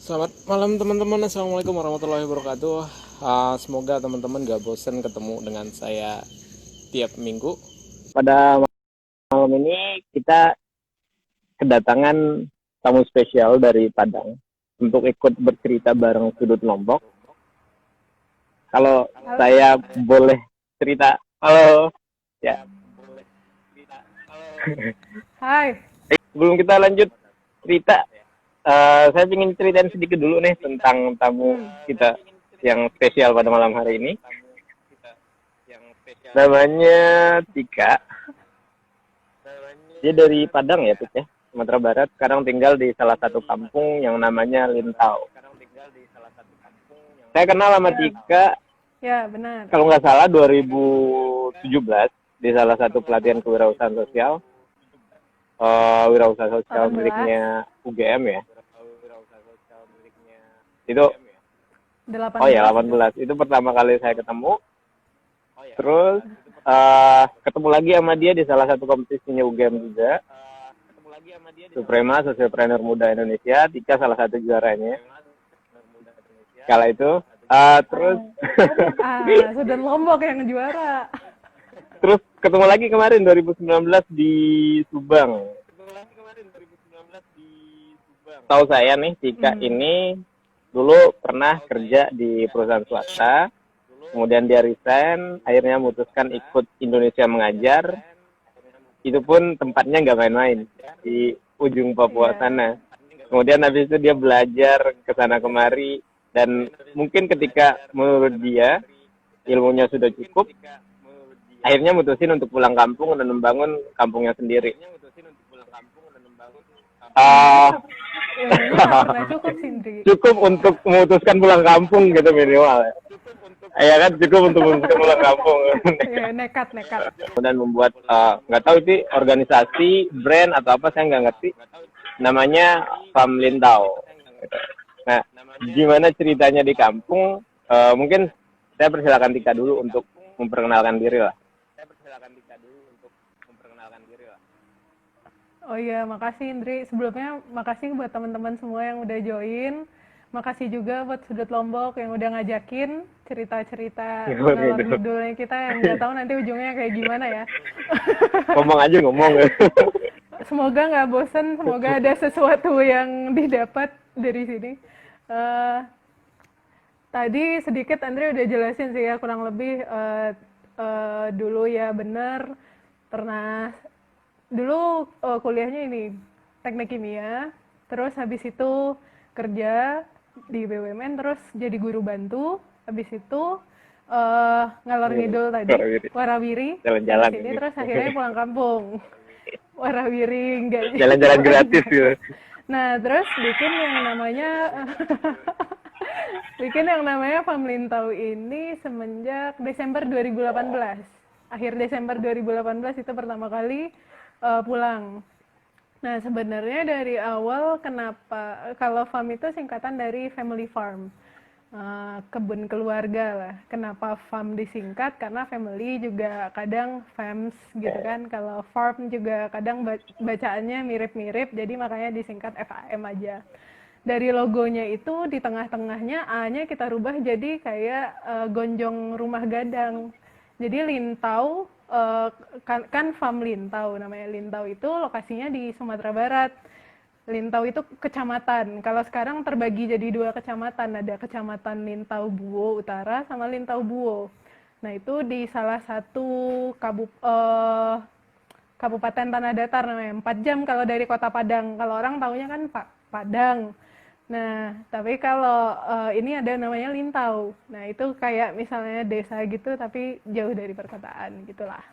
Selamat malam teman-teman. Assalamualaikum warahmatullahi wabarakatuh. Semoga teman-teman gak bosan ketemu dengan saya tiap minggu. Pada malam ini kita kedatangan tamu spesial dari Padang untuk ikut bercerita bareng Sudut Lombok. Kalau saya boleh cerita, halo ya. Hai. Sebelum kita lanjut cerita, saya ingin ceritain sedikit dulu nih tentang tamu kita yang spesial pada malam hari ini. Namanya Tika. Dia dari Padang ya, Tika, ya, Sumatera Barat. Sekarang tinggal di salah satu kampung yang namanya Lintau. Saya kenal sama Tika. Ya, benar. Kalau nggak salah 2017 di salah satu pelatihan kewirausahaan sosial. Wirausaha sosial 18. miliknya UGM ya. Itu 18. Oh ya 18. Itu pertama kali saya ketemu. Terus ketemu lagi sama dia di salah satu kompetisinya UGM juga. Suprema Socialpreneur Muda Indonesia. Tika salah satu juaranya kala itu. Terus Sudut Lombok yang juara. Terus ketemu lagi kemarin 2019 di Subang. Tahu saya nih, Tika ini dulu pernah kerja di perusahaan swasta, kemudian dia resign, akhirnya memutuskan ikut Indonesia Mengajar. Itu pun tempatnya nggak main-main, di ujung Papua sana. Kemudian habis itu dia belajar ke sana kemari, dan mungkin ketika menurut dia ilmunya sudah cukup, akhirnya mutusin untuk pulang kampung dan membangun kampungnya sendiri. Cukup untuk memutuskan pulang kampung gitu minimal. Ya kan, cukup untuk memutuskan pulang kampung. Nekat. Dan membuat nggak tahu itu organisasi, brand atau apa, saya nggak ngerti. Namanya Farm Lintau. Nah, gimana ceritanya di kampung? Mungkin saya persilakan Tika dulu untuk memperkenalkan diri lah. Oh iya, makasih Indri. Sebelumnya makasih buat teman-teman semua yang udah join. Makasih juga buat Sudut Lombok yang udah ngajakin cerita-cerita ngalor ngidulnya kita yang nggak tahu nanti ujungnya kayak gimana ya. Ngomong. Semoga nggak bosen, semoga ada sesuatu yang didapat dari sini. Tadi sedikit Andre udah jelasin sih ya, kurang lebih dulu ya bener pernah dulu kuliahnya ini teknik kimia, terus habis itu kerja di BUMN, terus jadi guru bantu, habis itu ngalor ngidul tadi warawiri jalan-jalan sini, terus akhirnya pulang kampung. Warawiri enggak jalan-jalan gratis gitu. Nah terus bikin yang namanya Farm Lintau ini semenjak Desember 2018. Akhir Desember 2018 itu pertama kali pulang. Nah sebenarnya dari awal kenapa, kalau farm itu singkatan dari family farm, kebun keluarga lah. Kenapa farm disingkat? Karena family juga kadang farms gitu kan. Kalau farm juga kadang bacaannya mirip-mirip, jadi makanya disingkat FAM aja. Dari logonya itu di tengah-tengahnya A-nya kita rubah jadi kayak gonjong rumah gadang. Jadi Lintau, kan farm Lintau, namanya Lintau itu lokasinya di Sumatera Barat. Lintau itu kecamatan. Kalau sekarang terbagi jadi 2 kecamatan, ada kecamatan Lintau Buo Utara sama Lintau Buo. Nah itu di salah satu Kabupaten Tanah Datar namanya. 4 jam kalau dari Kota Padang. Kalau orang taunya kan Padang. Nah, tapi kalau ini ada namanya Lintau. Nah, itu kayak misalnya desa gitu, tapi jauh dari perkotaan, gitulah.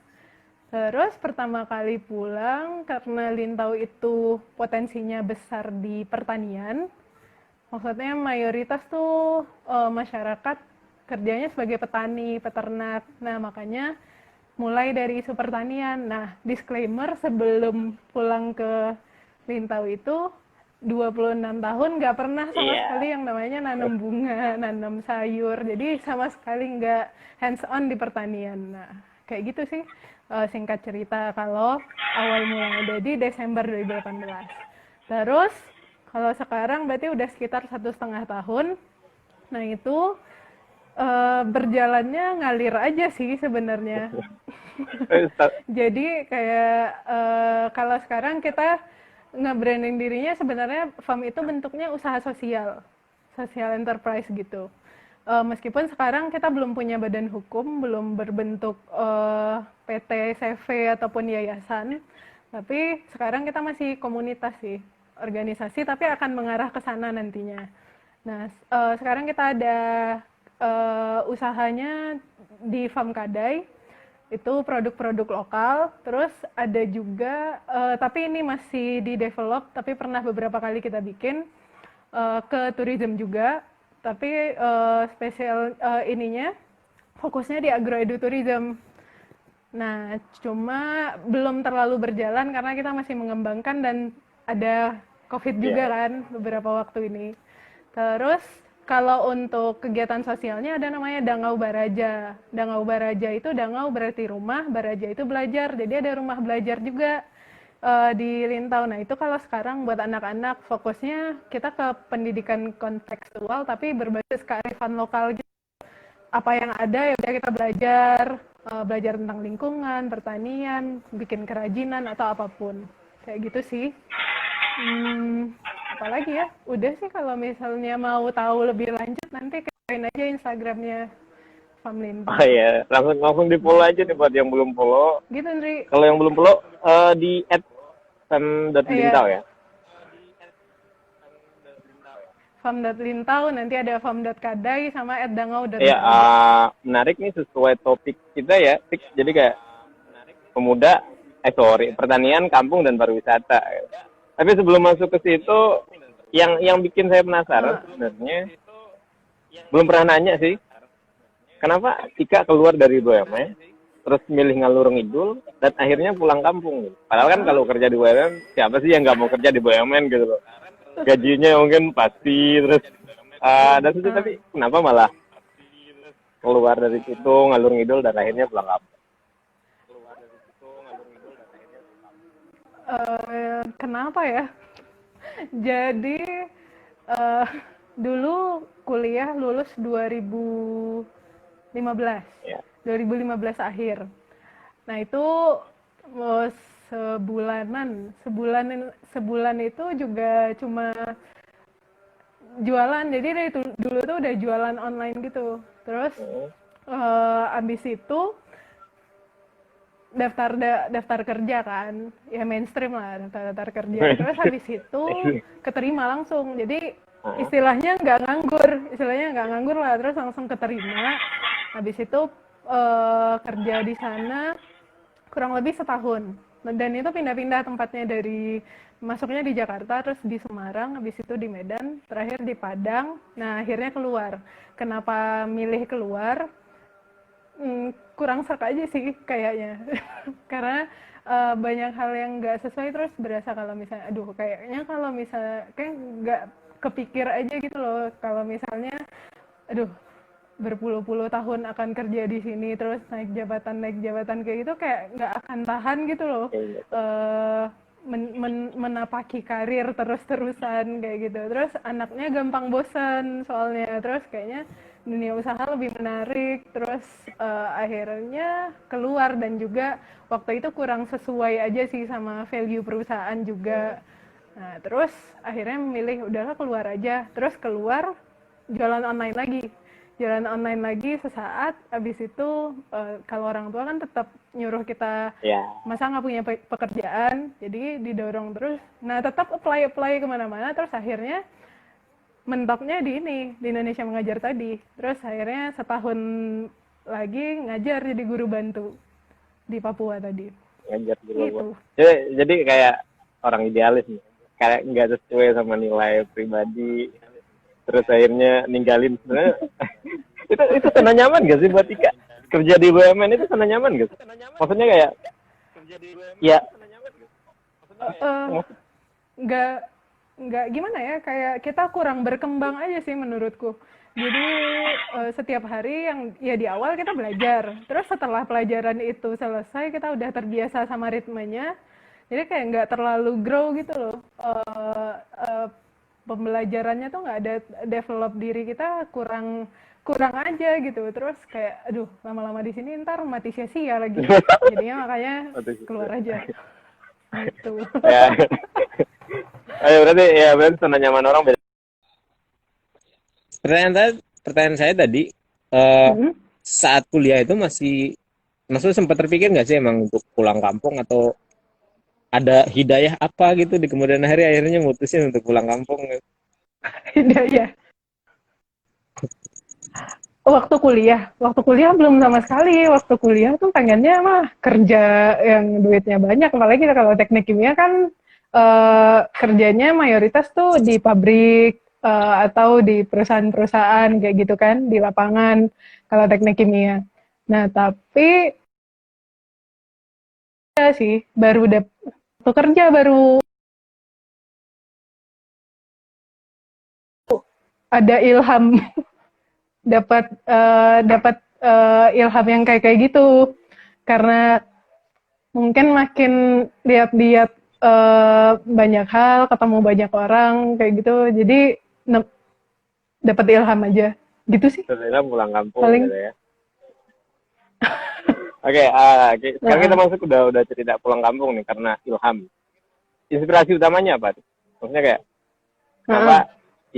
Terus pertama kali pulang, karena Lintau itu potensinya besar di pertanian, maksudnya mayoritas tuh masyarakat kerjanya sebagai petani, peternak. Nah, makanya mulai dari isu pertanian. Nah, disclaimer sebelum pulang ke Lintau itu, 26 tahun nggak pernah sama sekali yang namanya nanam bunga, nanam sayur. Jadi sama sekali nggak hands on di pertanian. Nah, kayak gitu sih singkat cerita kalau awal mulanya di Desember 2018. Terus Kalau sekarang berarti udah sekitar 1,5 tahun. Nah itu berjalannya ngalir aja sih sebenarnya. Jadi kayak kalau sekarang kita nge-branding dirinya sebenarnya farm itu bentuknya usaha sosial, social enterprise gitu. Meskipun sekarang kita belum punya badan hukum, belum berbentuk PT, CV ataupun yayasan, tapi sekarang kita masih komunitas sih, organisasi, tapi akan mengarah ke sana nantinya. Nah, sekarang kita ada usahanya di Farm Kadai, itu produk-produk lokal. Terus ada juga, tapi ini masih di develop, tapi pernah beberapa kali kita bikin ke tourism juga. Tapi spesial ininya fokusnya di agroedutourism. Nah, cuma belum terlalu berjalan karena kita masih mengembangkan dan ada COVID juga kan beberapa waktu ini. Terus kalau untuk kegiatan sosialnya ada namanya Dangau Baraja. Dangau Baraja itu dangau berarti rumah, baraja itu belajar. Jadi ada rumah belajar juga di Lintau. Nah itu kalau sekarang buat anak-anak fokusnya kita ke pendidikan kontekstual tapi berbasis kearifan lokal gitu. Apa yang ada ya udah kita belajar, belajar tentang lingkungan, pertanian, bikin kerajinan atau apapun. Kayak gitu sih. Apalagi ya, udah sih kalau misalnya mau tahu lebih lanjut nanti kepoin aja Instagramnya Famlinta. Oh iya, langsung di follow aja nih buat yang belum follow. Gitu Ndri. Kalau yang belum follow di @fam.lintau ya. Fam.lintau, nanti ada fam.kadai sama @dangau.kadai. Ya, menarik nih sesuai topik kita ya. Jadi kayak pemuda, pertanian, kampung dan pariwisata. Tapi sebelum masuk ke situ, yang bikin saya penasaran sebenarnya, belum pernah nanya sih, kenapa Tika keluar dari BUMN, terus milih ngalur ngidul, dan akhirnya pulang kampung. Padahal kan kalau kerja di BUMN, siapa sih yang nggak mau kerja di BUMN gitu loh. Gajinya mungkin pasti, terus dan itu, tapi kenapa malah keluar dari situ, ngalur ngidul, dan akhirnya pulang kampung? Kenapa ya? Jadi dulu kuliah lulus 2015, 2015 akhir. Nah itu sebulan itu juga cuma jualan. Jadi dari dulu tuh udah jualan online gitu. Terus abis itu daftar kerja kan, ya mainstream lah daftar kerja. Terus habis itu keterima langsung. Jadi istilahnya nggak nganggur lah. Terus langsung keterima. Habis itu kerja di sana kurang lebih setahun. Dan itu pindah-pindah tempatnya, dari masuknya di Jakarta, terus di Semarang, habis itu di Medan, terakhir di Padang. Nah akhirnya keluar. Kenapa milih keluar? Kurang serak aja sih kayaknya. Karena banyak hal yang nggak sesuai, terus berasa kalau misalnya kayaknya kalau misalnya kayak nggak kepikir aja gitu loh, kalau misalnya berpuluh-puluh tahun akan kerja di sini terus naik jabatan kayak gitu, kayak nggak akan tahan gitu loh. Menapaki karir terus-terusan kayak gitu. Terus anaknya gampang bosan soalnya, terus kayaknya dunia usaha lebih menarik. Terus akhirnya keluar, dan juga waktu itu kurang sesuai aja sih sama value perusahaan juga. Nah terus akhirnya memilih udahlah keluar aja. Terus keluar jualan online lagi sesaat. Abis itu kalau orang tua kan tetap nyuruh kita, masa nggak punya pekerjaan, jadi didorong terus. Nah tetap apply kemana-mana. Terus akhirnya mentoknya di Indonesia Mengajar tadi. Terus akhirnya setahun lagi ngajar jadi guru bantu di Papua tadi. Ngajar guru gitu. Jadi kayak orang idealis nih, kayak nggak sesuai sama nilai pribadi, terus akhirnya ninggalin. Sebenarnya itu sana nyaman gak sih buat Ika? Kerja di BUMN itu sana nyaman gak sih? Maksudnya kayak nggak gimana ya, kayak kita kurang berkembang aja sih menurutku. Jadi setiap hari yang ya di awal kita belajar, terus setelah pelajaran itu selesai kita udah terbiasa sama ritmenya, jadi kayak nggak terlalu grow gitu loh. pembelajarannya tuh nggak ada develop diri kita kurang aja gitu. Terus kayak aduh lama-lama di sini ntar mati sia-sia lagi. Jadinya makanya keluar aja gitu. Ya. berarti zona nyaman orang beda. Pertanyaan saya tadi, saat kuliah itu maksudnya sempat terpikir nggak sih emang untuk pulang kampung, atau ada hidayah apa gitu di kemudian hari akhirnya mutusin untuk pulang kampung? Hidayah. Waktu kuliah belum sama sekali. Waktu kuliah tuh pengennya mah kerja yang duitnya banyak. Apalagi kalau teknik kimia kan kerjanya mayoritas tuh di pabrik atau di perusahaan-perusahaan kayak gitu kan, di lapangan kalau teknik kimia. Nah, tapi ya sih baru waktu kerja baru ada ilham dapat ilham yang kayak gitu karena mungkin makin lihat-lihat banyak hal, ketemu banyak orang kayak gitu, jadi dapat ilham aja gitu sih. Sebenarnya pulang kampung paling gitu ya. Oke, sekarang kita masuk udah cerita pulang kampung nih karena ilham. Inspirasi utamanya apa tuh? Maksudnya kayak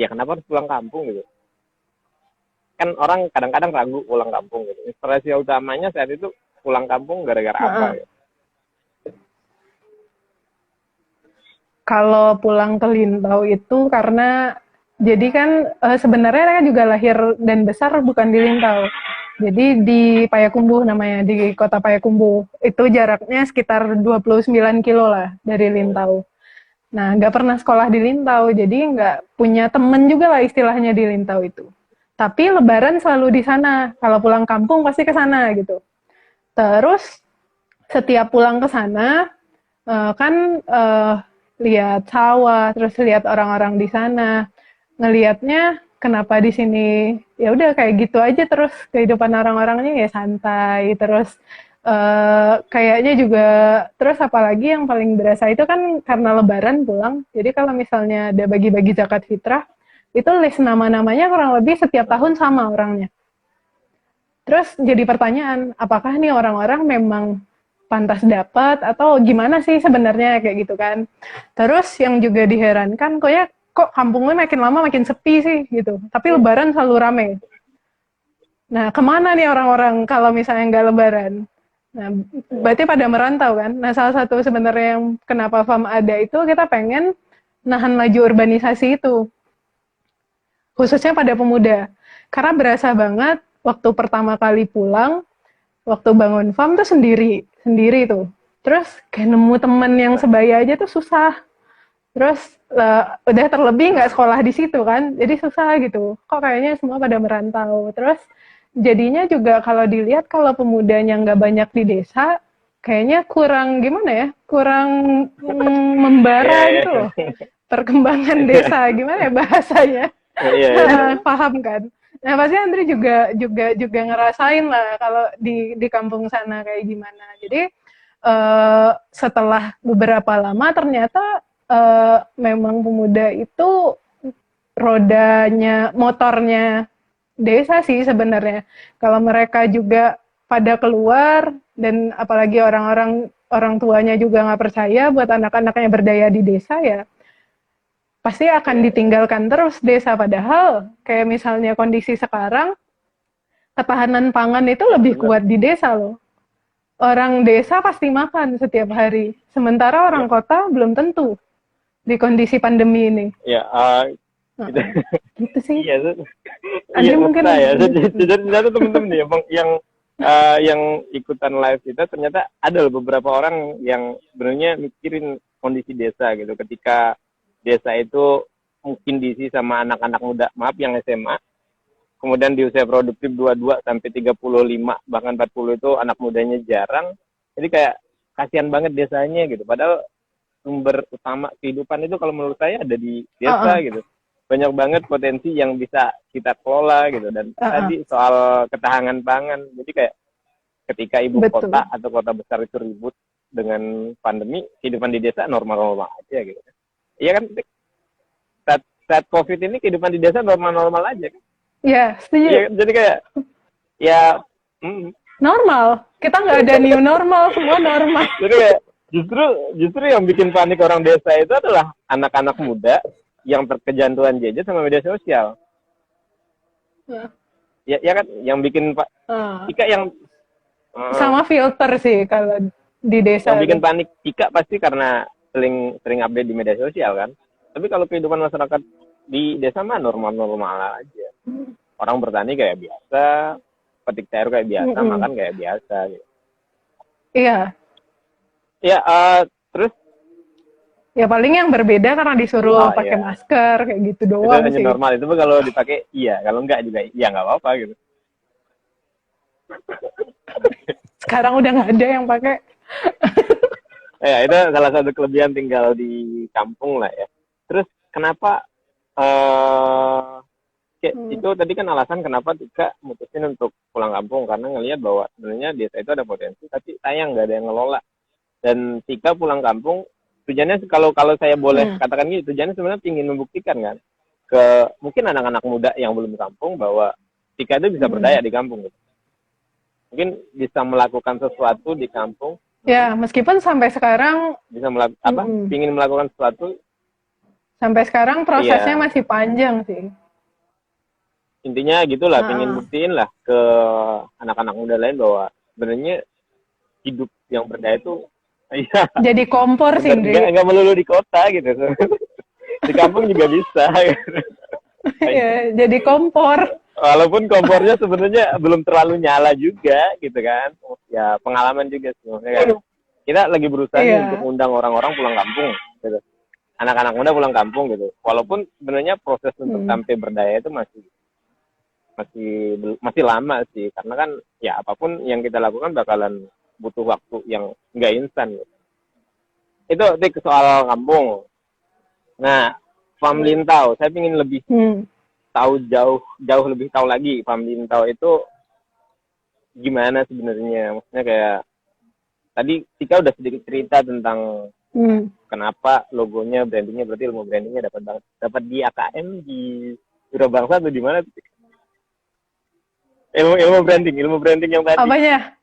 kenapa harus pulang kampung gitu? Kan orang kadang-kadang ragu pulang kampung gitu. Inspirasi utamanya saat itu pulang kampung gara-gara apa ya? Kalau pulang ke Lintau itu karena jadi kan sebenarnya kan juga lahir dan besar bukan di Lintau. Jadi di Payakumbuh namanya, di kota Payakumbuh. Itu jaraknya sekitar 29 kilo lah dari Lintau. Nah, nggak pernah sekolah di Lintau, jadi nggak punya temen juga lah istilahnya di Lintau itu. Tapi lebaran selalu di sana. Kalau pulang kampung pasti ke sana gitu. Terus setiap pulang ke sana kan lihat sawah, terus lihat orang-orang di sana, ngelihatnya kenapa di sini ya udah kayak gitu aja, terus kehidupan orang-orangnya ya santai, terus kayaknya juga, terus apalagi yang paling berasa itu kan karena lebaran pulang, jadi kalau misalnya ada bagi-bagi zakat fitrah, itu list nama-namanya kurang lebih setiap tahun sama orangnya. Terus jadi pertanyaan, apakah nih orang-orang memang pantas dapat atau gimana sih sebenarnya kayak gitu kan. Terus yang juga diherankan kok kampungnya makin lama makin sepi sih gitu. Tapi lebaran selalu rame. Nah, kemana nih orang-orang kalau misalnya nggak lebaran? Nah, berarti pada merantau kan. Nah, salah satu sebenarnya yang kenapa FAM ada itu kita pengen nahan laju urbanisasi itu. Khususnya pada pemuda. Karena berasa banget waktu pertama kali pulang, waktu bangun farm tuh sendiri tuh. Terus kayak nemu temen yang sebaya aja tuh susah. Terus udah terlebih nggak sekolah di situ kan, jadi susah gitu. Kok kayaknya semua pada merantau. Terus jadinya juga kalau dilihat kalau pemudanya nggak banyak di desa, kayaknya kurang gimana ya, kurang membara gitu loh. Perkembangan desa gimana ya bahasanya? Paham kan? Nah pasti Andri juga ngerasain lah kalau di kampung sana kayak gimana. Jadi setelah beberapa lama ternyata memang pemuda itu motornya desa sih sebenarnya. Kalau mereka juga pada keluar dan apalagi orang tuanya juga nggak percaya buat anak-anaknya berdaya di desa ya pasti akan ditinggalkan terus desa. Padahal kayak misalnya kondisi sekarang ketahanan pangan itu lebih kuat di desa loh. Orang desa pasti makan setiap hari, sementara orang kota belum tentu di kondisi pandemi ini. Ya, gitu sih. Iya, mungkin ya. Ternyata teman-teman nih yang ikutan live kita ternyata ada beberapa orang yang sebenarnya mikirin kondisi desa gitu. Ketika desa itu mungkin diisi sama anak-anak muda, maaf yang SMA, kemudian di usia produktif 22 sampai 35 bahkan 40 itu anak mudanya jarang. Jadi kayak kasihan banget desanya gitu. Padahal sumber utama kehidupan itu kalau menurut saya ada di desa gitu. Banyak banget potensi yang bisa kita kelola gitu. Dan tadi soal ketahanan pangan. Jadi kayak ketika ibu kota atau kota besar itu ribut dengan pandemi, kehidupan di desa normal-normal aja gitu. Iya kan? saat COVID ini kehidupan di desa normal-normal aja kan. Ya, setuju. Ya, jadi kayak ya mm, Normal. Kita nggak ada new normal, semua normal. jadi kayak justru yang bikin panik orang desa itu adalah anak-anak muda yang terkecanduan gadget sama media sosial. Ya kan yang bikin Pak Ika yang Sama filter sih kalau di desa. yang bikin panik Ika pasti karena sering update di media sosial kan. Tapi kalau kehidupan masyarakat di desa mah normal-normal aja. Orang bertani kayak biasa, petik sayur kayak biasa, makan kayak biasa gitu. Iya. Ya, terus Ya paling yang berbeda karena disuruh pakai iya. masker kayak gitu Itu doang hanya sih. normal. Itu kalau dipakai iya, kalau enggak juga iya nggak apa-apa gitu. Sekarang udah nggak ada yang pakai. Ya, itu salah satu kelebihan tinggal di kampung lah ya. Terus kenapa itu tadi kan alasan kenapa Tika mutusin untuk pulang kampung karena ngelihat bahwa sebenarnya desa itu ada potensi tapi sayang nggak ada yang ngelola. Dan Tika pulang kampung tujuannya kalau saya boleh katakan gitu, tujuannya sebenarnya ingin membuktikan kan ke mungkin anak-anak muda yang belum kampung bahwa Tika itu bisa berdaya di kampung gitu. Mungkin bisa melakukan sesuatu di kampung. Ya, meskipun sampai sekarang Bisa ingin melakukan sesuatu. Sampai sekarang prosesnya masih panjang sih. Intinya gitulah, pengen buktiin lah ke anak-anak muda lain bahwa sebenarnya hidup yang berdaya itu iya. Jadi kompor sih, Indri. Enggak melulu di kota gitu. Di kampung juga bisa. Ya, jadi kompor. Walaupun kompornya sebenarnya belum terlalu nyala juga gitu kan. Ya pengalaman juga sih. Kan. Kita lagi berusaha untuk undang orang-orang pulang kampung gitu. Anak-anak muda pulang kampung gitu. Walaupun sebenarnya proses untuk sampai berdaya itu masih lama sih. Karena kan ya apapun yang kita lakukan bakalan butuh waktu yang nggak instan gitu. Itu soal kampung. Nah, Pham Lintau, saya ingin lebih tahu jauh lebih tahu lagi Pham Lintau itu gimana sebenarnya. Maksudnya kayak tadi Tika udah sedikit cerita tentang kenapa logonya, brandingnya, berarti ilmu brandingnya dapat di AKM di Wirabangsa atau di mana? Ilmu branding yang tadi. Apanya?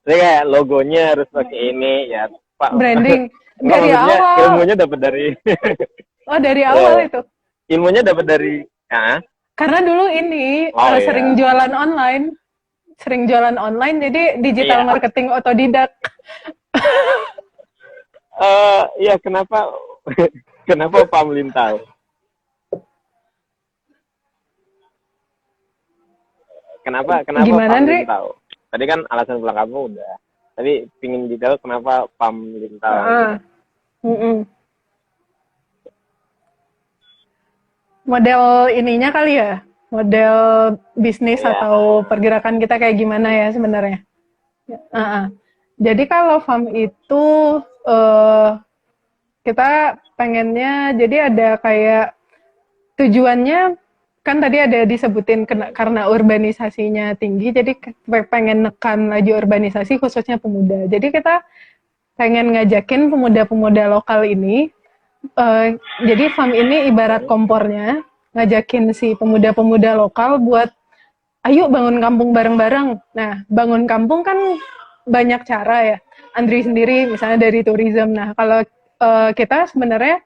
Jadi kayak logonya harus pakai ini ya Pak. Branding dari awal. Ilmunya dapat dari. Oh dari awal itu. Ilmunya dapat dari. Karena dulu ini sering jualan online, jadi digital marketing otodidak. Ya kenapa Pham Lintau? Kenapa Gimana, Pham Lintau? Tadi kan alasan pulang kampung udah. Tapi pingin detail kenapa Pham Lintau? Model ininya kali ya, model bisnis atau pergerakan kita kayak gimana ya sebenarnya. Jadi kalau Pham itu kita pengennya, jadi ada kayak tujuannya kan tadi ada disebutin karena urbanisasinya tinggi, jadi pengen nekan laju urbanisasi khususnya pemuda. Jadi kita pengen ngajakin pemuda-pemuda lokal ini, jadi Pham ini ibarat kompornya, ngajakin si pemuda-pemuda lokal buat ayo bangun kampung bareng-bareng. Nah, bangun kampung kan banyak cara ya. Andri sendiri misalnya dari tourism. Nah, kalau kita sebenarnya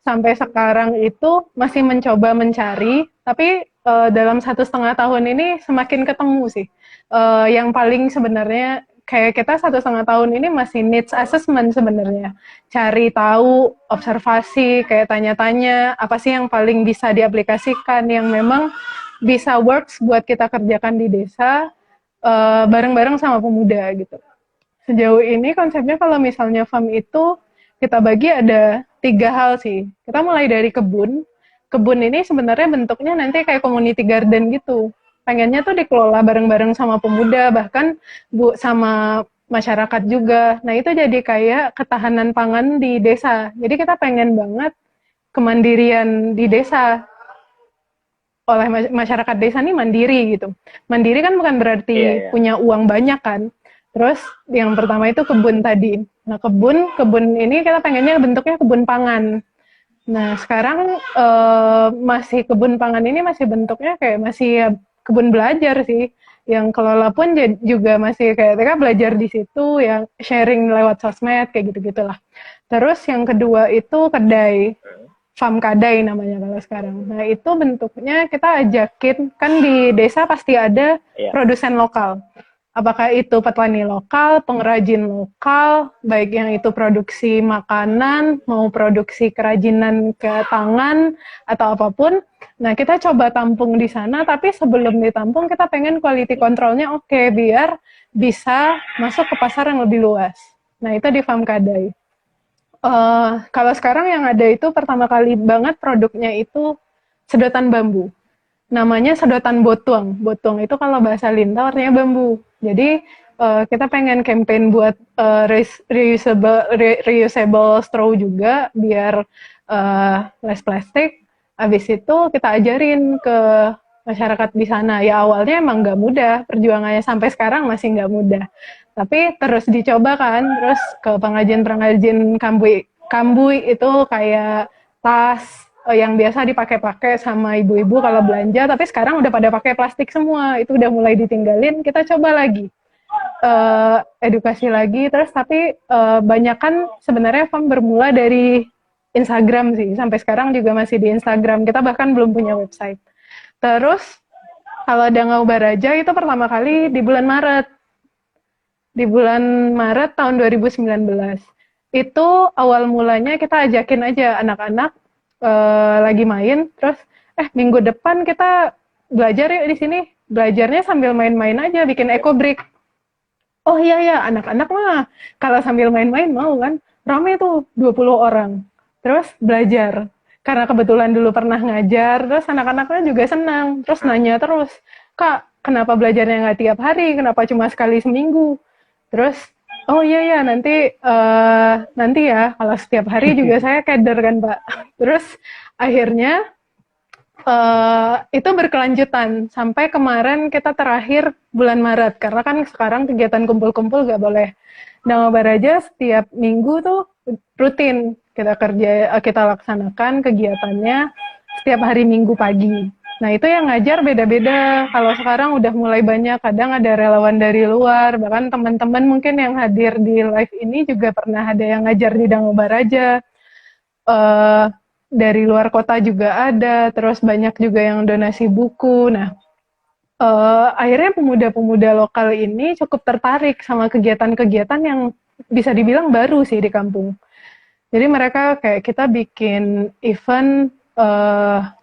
sampai sekarang itu masih mencoba mencari, tapi dalam 1,5 tahun ini semakin ketemu sih. Yang paling sebenarnya kayak kita 1,5 tahun ini masih needs assessment sebenarnya. Cari tahu, observasi, kayak tanya-tanya, apa sih yang paling bisa diaplikasikan, yang memang bisa works buat kita kerjakan di desa, bareng-bareng sama pemuda gitu. Sejauh ini konsepnya kalau misalnya Pham itu, kita bagi ada 3 hal sih. Kita mulai dari kebun. Kebun ini sebenarnya bentuknya nanti kayak community garden gitu. Pengennya tuh dikelola bareng-bareng sama pemuda, bahkan sama masyarakat juga. Nah itu jadi kayak ketahanan pangan di desa. Jadi kita pengen banget kemandirian di desa. Oleh masyarakat desa nih mandiri gitu. Mandiri kan bukan berarti punya uang banyak kan. Terus yang pertama itu kebun tadi. Nah kebun ini kita pengennya bentuknya kebun pangan. Nah, sekarang masih kebun pangan ini masih bentuknya kayak masih ya kebun belajar sih. Yang kelola pun juga masih kayak mereka belajar di situ, yang sharing lewat sosmed kayak gitu-gitulah. Terus yang kedua itu kedai, farm kadai namanya kalau sekarang. Nah, itu bentuknya kita ajakin, kan di desa pasti ada Iya. produsen lokal. Apakah itu petani lokal, pengrajin lokal, baik yang itu produksi makanan, mau produksi kerajinan ke tangan, atau apapun. Nah, kita coba tampung di sana, tapi sebelum ditampung kita pengen quality controlnya oke, biar bisa masuk ke pasar yang lebih luas. Nah, itu di Farm Kadai. Kalau sekarang yang ada itu pertama kali banget produknya itu sedotan bambu. Namanya sedotan botuang. Botuang itu kalau bahasa Lintau artinya bambu. Jadi kita pengen campaign buat reusable straw juga biar less plastik. Habis itu kita ajarin ke masyarakat di sana. Ya awalnya emang nggak mudah, perjuangannya sampai sekarang masih nggak mudah. Tapi terus dicoba kan, terus ke pengrajin-pengrajin kambui. Kambui itu kayak tas yang biasa dipakai-pakai sama ibu-ibu kalau belanja, tapi sekarang udah pada pakai plastik semua. Itu udah mulai ditinggalin, kita coba lagi. Edukasi lagi, terus tapi banyak kan sebenarnya farm bermula dari Instagram sih, sampai sekarang juga masih di Instagram, kita bahkan belum punya website. Terus kalau Dangau Baraja itu pertama kali di bulan Maret, tahun 2019. Itu awal mulanya kita ajakin aja anak-anak lagi main, terus minggu depan kita belajar yuk di sini. Belajarnya sambil main-main aja, bikin eco brick. Oh iya ya, anak-anak mah kalau sambil main-main mau kan. Rame tuh 20 orang. Terus belajar. Karena kebetulan dulu pernah ngajar, terus anak-anaknya juga senang. Terus nanya terus, Kak, kenapa belajarnya nggak tiap hari? Kenapa cuma sekali seminggu? Terus, oh iya ya, nanti ya, kalau setiap hari juga saya keder kan Pak. Terus akhirnya itu berkelanjutan sampai kemarin kita terakhir bulan Maret, karena kan sekarang kegiatan kumpul-kumpul gak boleh. Dangau Baraja setiap minggu tuh rutin kita laksanakan kegiatannya setiap hari Minggu pagi. Nah itu yang ngajar beda-beda. Kalau sekarang udah mulai banyak, kadang ada relawan dari luar, bahkan teman-teman mungkin yang hadir di live ini juga pernah ada yang ngajar di Dangau Baraja. Dari luar kota juga ada, terus banyak juga yang donasi buku. Nah, akhirnya pemuda-pemuda lokal ini cukup tertarik sama kegiatan-kegiatan yang bisa dibilang baru sih di kampung. Jadi mereka kayak kita bikin event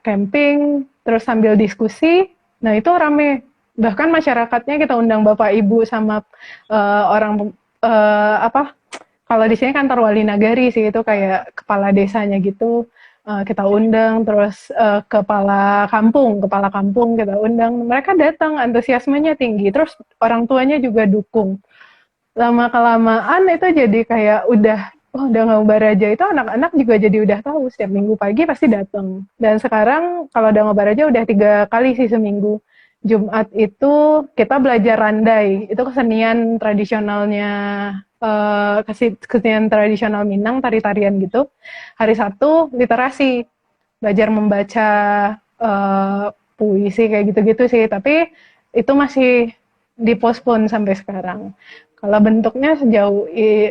camping, terus sambil diskusi. Nah itu rame. Bahkan masyarakatnya kita undang bapak ibu sama orang kalau di sini kantor wali nagari sih, itu kayak kepala desanya gitu. Kita undang, terus kepala kampung kita undang. Mereka datang, antusiasmenya tinggi. Terus orang tuanya juga dukung. Lama-kelamaan itu jadi kayak udah Dangau Baraja itu anak-anak juga jadi udah tahu setiap minggu pagi pasti datang. Dan sekarang kalau Dangau Baraja udah 3 kali sih seminggu. Jumat itu kita belajar randai, itu kesenian tradisionalnya kesenian tradisional Minang, tari-tarian gitu. Hari Sabtu literasi, belajar membaca puisi kayak gitu-gitu sih, tapi itu masih dipospon sampai sekarang. Kalau bentuknya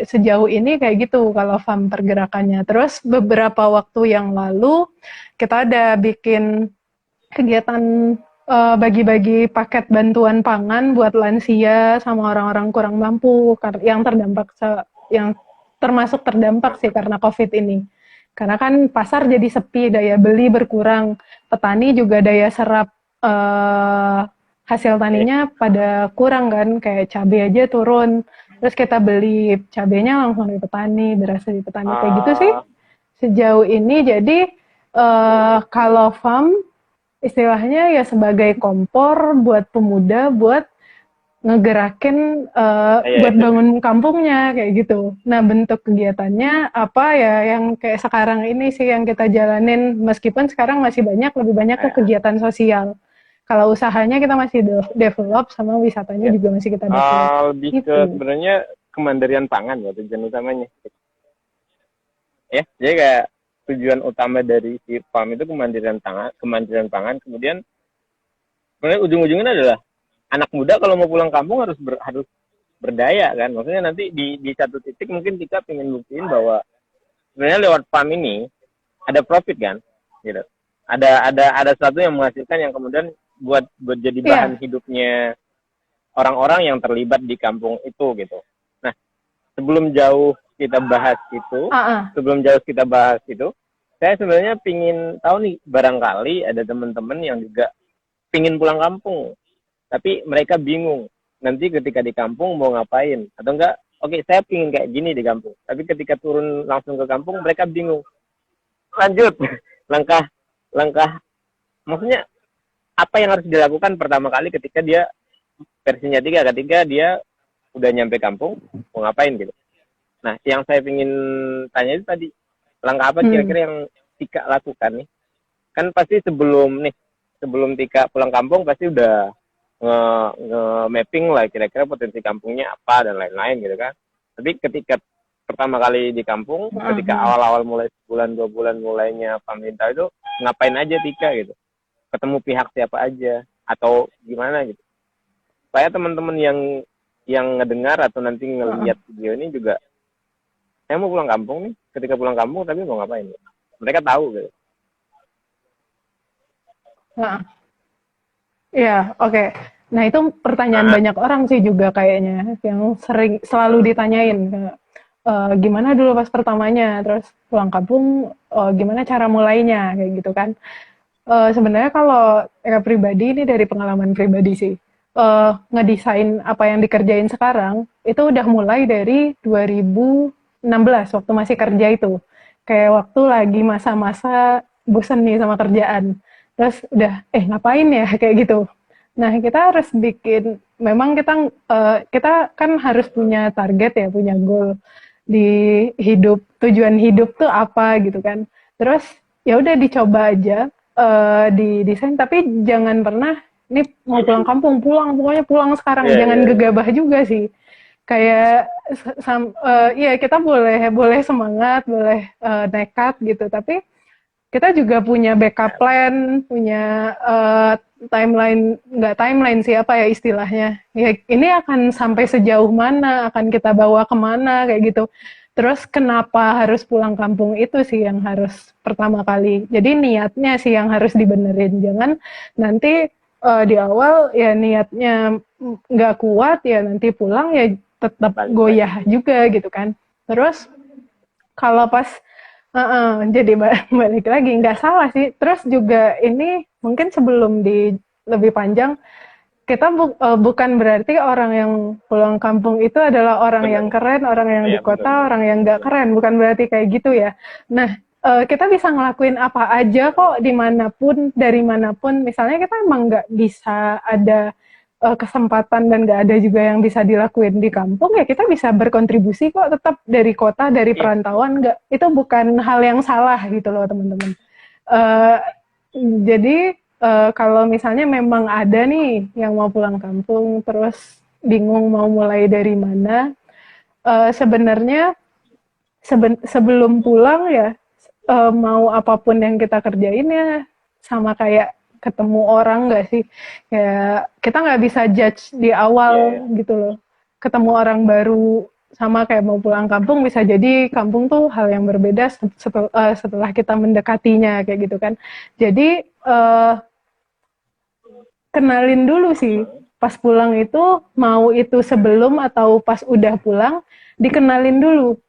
sejauh ini kayak gitu kalau farm pergerakannya. Terus beberapa waktu yang lalu kita ada bikin kegiatan bagi-bagi paket bantuan pangan buat lansia sama orang-orang kurang mampu yang termasuk terdampak sih karena COVID ini. Karena kan pasar jadi sepi, daya beli berkurang, petani juga daya serap hasil taninya pada kurang kan, kayak cabai aja turun. Terus kita beli cabainya langsung di petani, berasal di petani kayak gitu sih. Sejauh ini jadi kalau farm istilahnya ya sebagai kompor buat pemuda buat ngegerakin buat bangun kampungnya kayak gitu. Nah bentuk kegiatannya apa ya yang kayak sekarang ini sih yang kita jalanin, meskipun sekarang masih lebih banyak ke kegiatan sosial. Kalau usahanya kita masih develop, sama wisatanya juga masih kita develop. Lebih ke sebenarnya kemandirian pangan ya tujuan utamanya. Ya, jadi kayak tujuan utama dari si PAM itu kemandirian pangan. Kemudian sebenarnya ujung-ujungnya adalah anak muda kalau mau pulang kampung harus berdaya kan. Maksudnya nanti di satu titik mungkin kita ingin buktiin bahwa sebenarnya lewat PAM ini ada profit kan, gitu. Ada sesuatu yang menghasilkan yang kemudian buat jadi bahan hidupnya orang-orang yang terlibat di kampung itu gitu. Nah, sebelum jauh kita bahas itu, saya sebenarnya pingin tahu nih, barangkali ada teman-teman yang juga pingin pulang kampung, tapi mereka bingung nanti ketika di kampung mau ngapain, atau enggak, oke, saya pingin kayak gini di kampung, tapi ketika turun langsung ke kampung mereka bingung. Lanjut, langkah maksudnya apa yang harus dilakukan pertama kali ketika dia versinya 3, ketika dia udah nyampe kampung mau ngapain gitu. Nah, yang saya ingin tanya itu tadi, langkah apa kira-kira yang Tika lakukan nih? Kan pasti sebelum Tika pulang kampung pasti udah nge-mapping lah kira-kira potensi kampungnya apa dan lain-lain gitu kan. Tapi ketika pertama kali di kampung, ketika awal-awal mulai sebulan 2 bulan mulainya pemerintah itu, ngapain aja Tika gitu? Ketemu pihak siapa aja atau gimana gitu? Supaya teman-teman yang ngedengar atau nanti ngelihat video ini juga, saya mau pulang kampung nih, ketika pulang kampung tapi mau ngapain gitu. Mereka tahu gitu. Ya, oke. Nah, itu pertanyaan banyak orang sih juga kayaknya, yang selalu ditanyain. Gimana dulu pas pertamanya, terus pulang kampung, gimana cara mulainya, kayak gitu kan. Sebenarnya kalau pribadi, ini dari pengalaman pribadi sih, ngedesain apa yang dikerjain sekarang, itu udah mulai dari 2016, waktu masih kerja itu. Kayak waktu lagi masa-masa bosen nih sama kerjaan. Terus udah, ngapain ya, kayak gitu. Nah, kita harus memang kita kan harus punya target ya, punya goal di hidup, tujuan hidup tuh apa gitu kan. Terus ya udah dicoba aja, didesain, tapi jangan pernah ini mau pulang kampung, pokoknya pulang sekarang, jangan gegabah juga sih. Kayak ya kita boleh semangat, boleh nekat gitu, tapi kita juga punya backup plan, punya nggak timeline sih, apa ya istilahnya. Ya, ini akan sampai sejauh mana, akan kita bawa kemana, kayak gitu. Terus kenapa harus pulang kampung, itu sih yang harus pertama kali. Jadi niatnya sih yang harus dibenerin. Jangan nanti di awal ya niatnya nggak kuat, ya nanti pulang ya tetap goyah juga gitu kan. Terus kalau pas jadi balik lagi, nggak salah sih. Terus juga ini mungkin sebelum lebih panjang, kita bukan berarti orang yang pulang kampung itu adalah orang yang keren, orang yang di kota, orang yang nggak keren. Bukan berarti kayak gitu ya. Nah, kita bisa ngelakuin apa aja kok, dimanapun, dari manapun. Misalnya kita emang nggak bisa ada kesempatan dan nggak ada juga yang bisa dilakuin di kampung, ya kita bisa berkontribusi kok, tetap dari kota, dari perantauan, nggak, itu bukan hal yang salah gitu loh teman-teman. Jadi kalau misalnya memang ada nih yang mau pulang kampung terus bingung mau mulai dari mana, sebenarnya sebelum pulang ya, mau apapun yang kita kerjain ya sama kayak ketemu orang nggak sih, kayak kita nggak bisa judge di awal gitu loh. Ketemu orang baru sama kayak mau pulang kampung, bisa jadi kampung tuh hal yang berbeda setelah kita mendekatinya, kayak gitu kan. Jadi kenalin dulu sih pas pulang itu, mau itu sebelum atau pas udah pulang, dikenalin dulu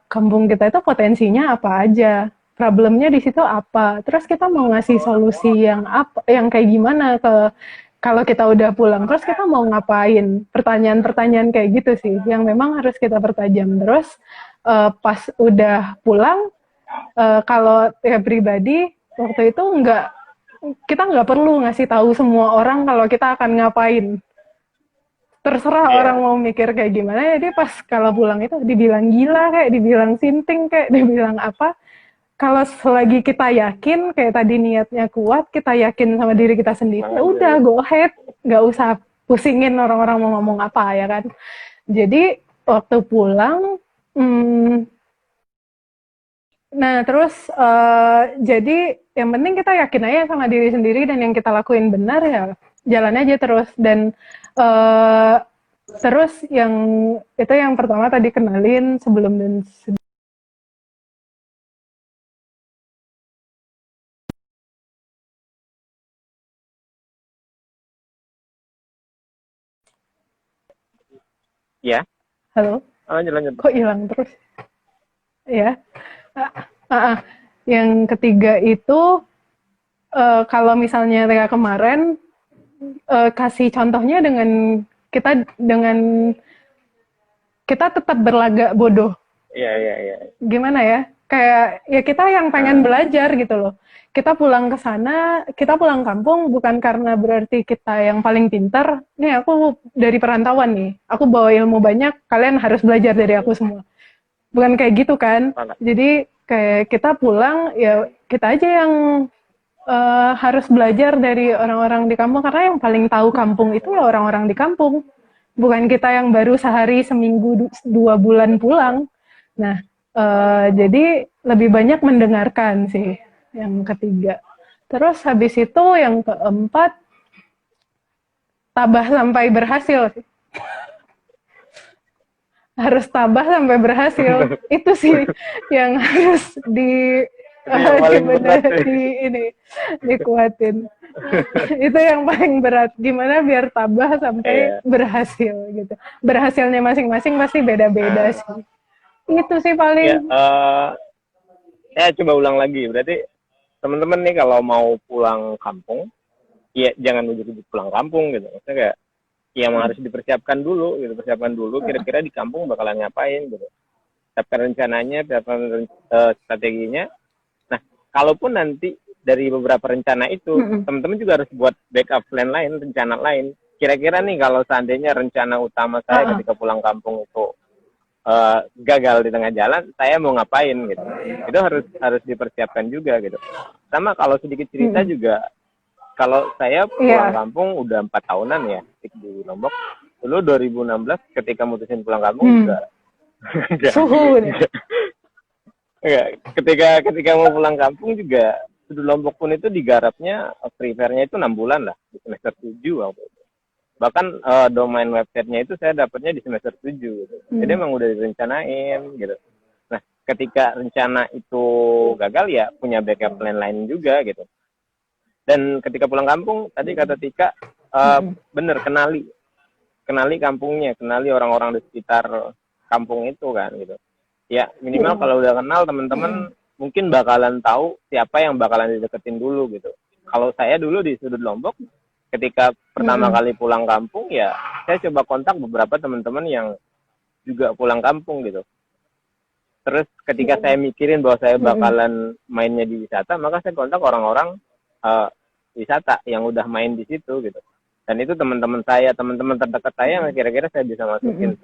kampung kita itu potensinya apa aja, problemnya di situ apa, terus kita mau ngasih solusi yang kayak gimana kalau kita udah pulang, terus kita mau ngapain, pertanyaan-pertanyaan kayak gitu sih yang memang harus kita pertajam. Terus pas udah pulang, kalau ya pribadi waktu itu kita nggak perlu ngasih tahu semua orang kalau kita akan ngapain. Terserah orang mau mikir kayak gimana, jadi pas kalau pulang itu dibilang gila, kayak dibilang sinting, kayak dibilang apa, kalau selagi kita yakin, kayak tadi niatnya kuat, kita yakin sama diri kita sendiri, ya udah go ahead, nggak usah pusingin orang-orang mau ngomong apa, ya kan. Jadi waktu pulang Nah, terus jadi yang penting kita yakin aja sama diri sendiri dan yang kita lakuin benar ya jalan aja terus dan eh, terus yang itu yang pertama tadi kenalin sebelum dan Ya, halo, lanjut lanjut. kok hilang terus ya? Ah, ah, ah. Yang ketiga itu kalau misalnya kayak kemarin kasih contohnya dengan kita tetap berlagak bodoh. Iya iya iya. Gimana ya? Kayak ya kita yang pengen Nah, belajar gitu loh. Kita pulang ke sana, kita pulang kampung bukan karena berarti kita yang paling pintar. Nih aku dari perantauan nih, aku bawa ilmu banyak, kalian harus belajar dari aku semua. Bukan kayak gitu kan? mana? Jadi kayak kita pulang ya kita aja yang harus belajar dari orang-orang di kampung karena yang paling tahu kampung itu ya orang-orang di kampung. Bukan kita yang baru sehari, seminggu, 2 bulan pulang. Nah, jadi lebih banyak mendengarkan sih yang ketiga. Terus habis itu yang keempat, tabah sampai berhasil sih. Harus tabah sampai berhasil. Itu sih yang harus Itu yang paling berat sih. di ini dikuatin. Itu yang paling berat. Gimana biar tabah sampai Iya. berhasil gitu. Berhasilnya masing-masing pasti beda-beda Nah, sih. Itu sih ya, paling. saya coba ulang lagi. Berarti teman-teman nih kalau mau pulang kampung, ya jangan ujuk-ujuk pulang kampung gitu. Maksudnya kayak, ya emang harus dipersiapkan dulu gitu. Persiapkan dulu kira-kira di kampung bakalan ngapain gitu. Siapkan rencananya, siapkan strateginya. Nah, kalaupun nanti dari beberapa rencana itu, teman-teman juga harus buat backup plan lain, rencana lain. Kira-kira nih kalau seandainya rencana utama saya ketika pulang kampung itu gagal di tengah jalan, saya mau ngapain gitu. Itu harus dipersiapkan juga gitu. Sama kalau sedikit cerita juga, kalau saya pulang Iya. kampung udah 4 tahunan ya di Lombok. Dulu 2016 ketika mutusin pulang kampung Hmm. juga enggak, Suhu nih. enggak. Ketika mau pulang kampung juga Sudut Lombok pun itu digarapnya prepare-nya itu 6 bulan lah di semester 7 waktu itu. Bahkan domain websitenya itu saya dapatnya di semester 7 gitu. Jadi emang udah direncanain gitu. Nah, ketika rencana itu gagal ya punya backup plan lain juga gitu. Dan ketika pulang kampung tadi kata Tika bener kenali kampungnya, kenali orang-orang di sekitar kampung itu kan gitu. Ya minimal kalau udah kenal teman-teman mungkin bakalan tahu siapa yang bakalan dideketin dulu gitu. Kalau saya dulu di Sudut Lombok ketika pertama kali pulang kampung ya saya coba kontak beberapa teman-teman yang juga pulang kampung gitu. Terus ketika saya mikirin bahwa saya bakalan mainnya di wisata, maka saya kontak orang-orang wisata yang udah main di situ gitu. Dan itu teman-teman saya, teman-teman terdekat saya yang kira-kira saya bisa masukin.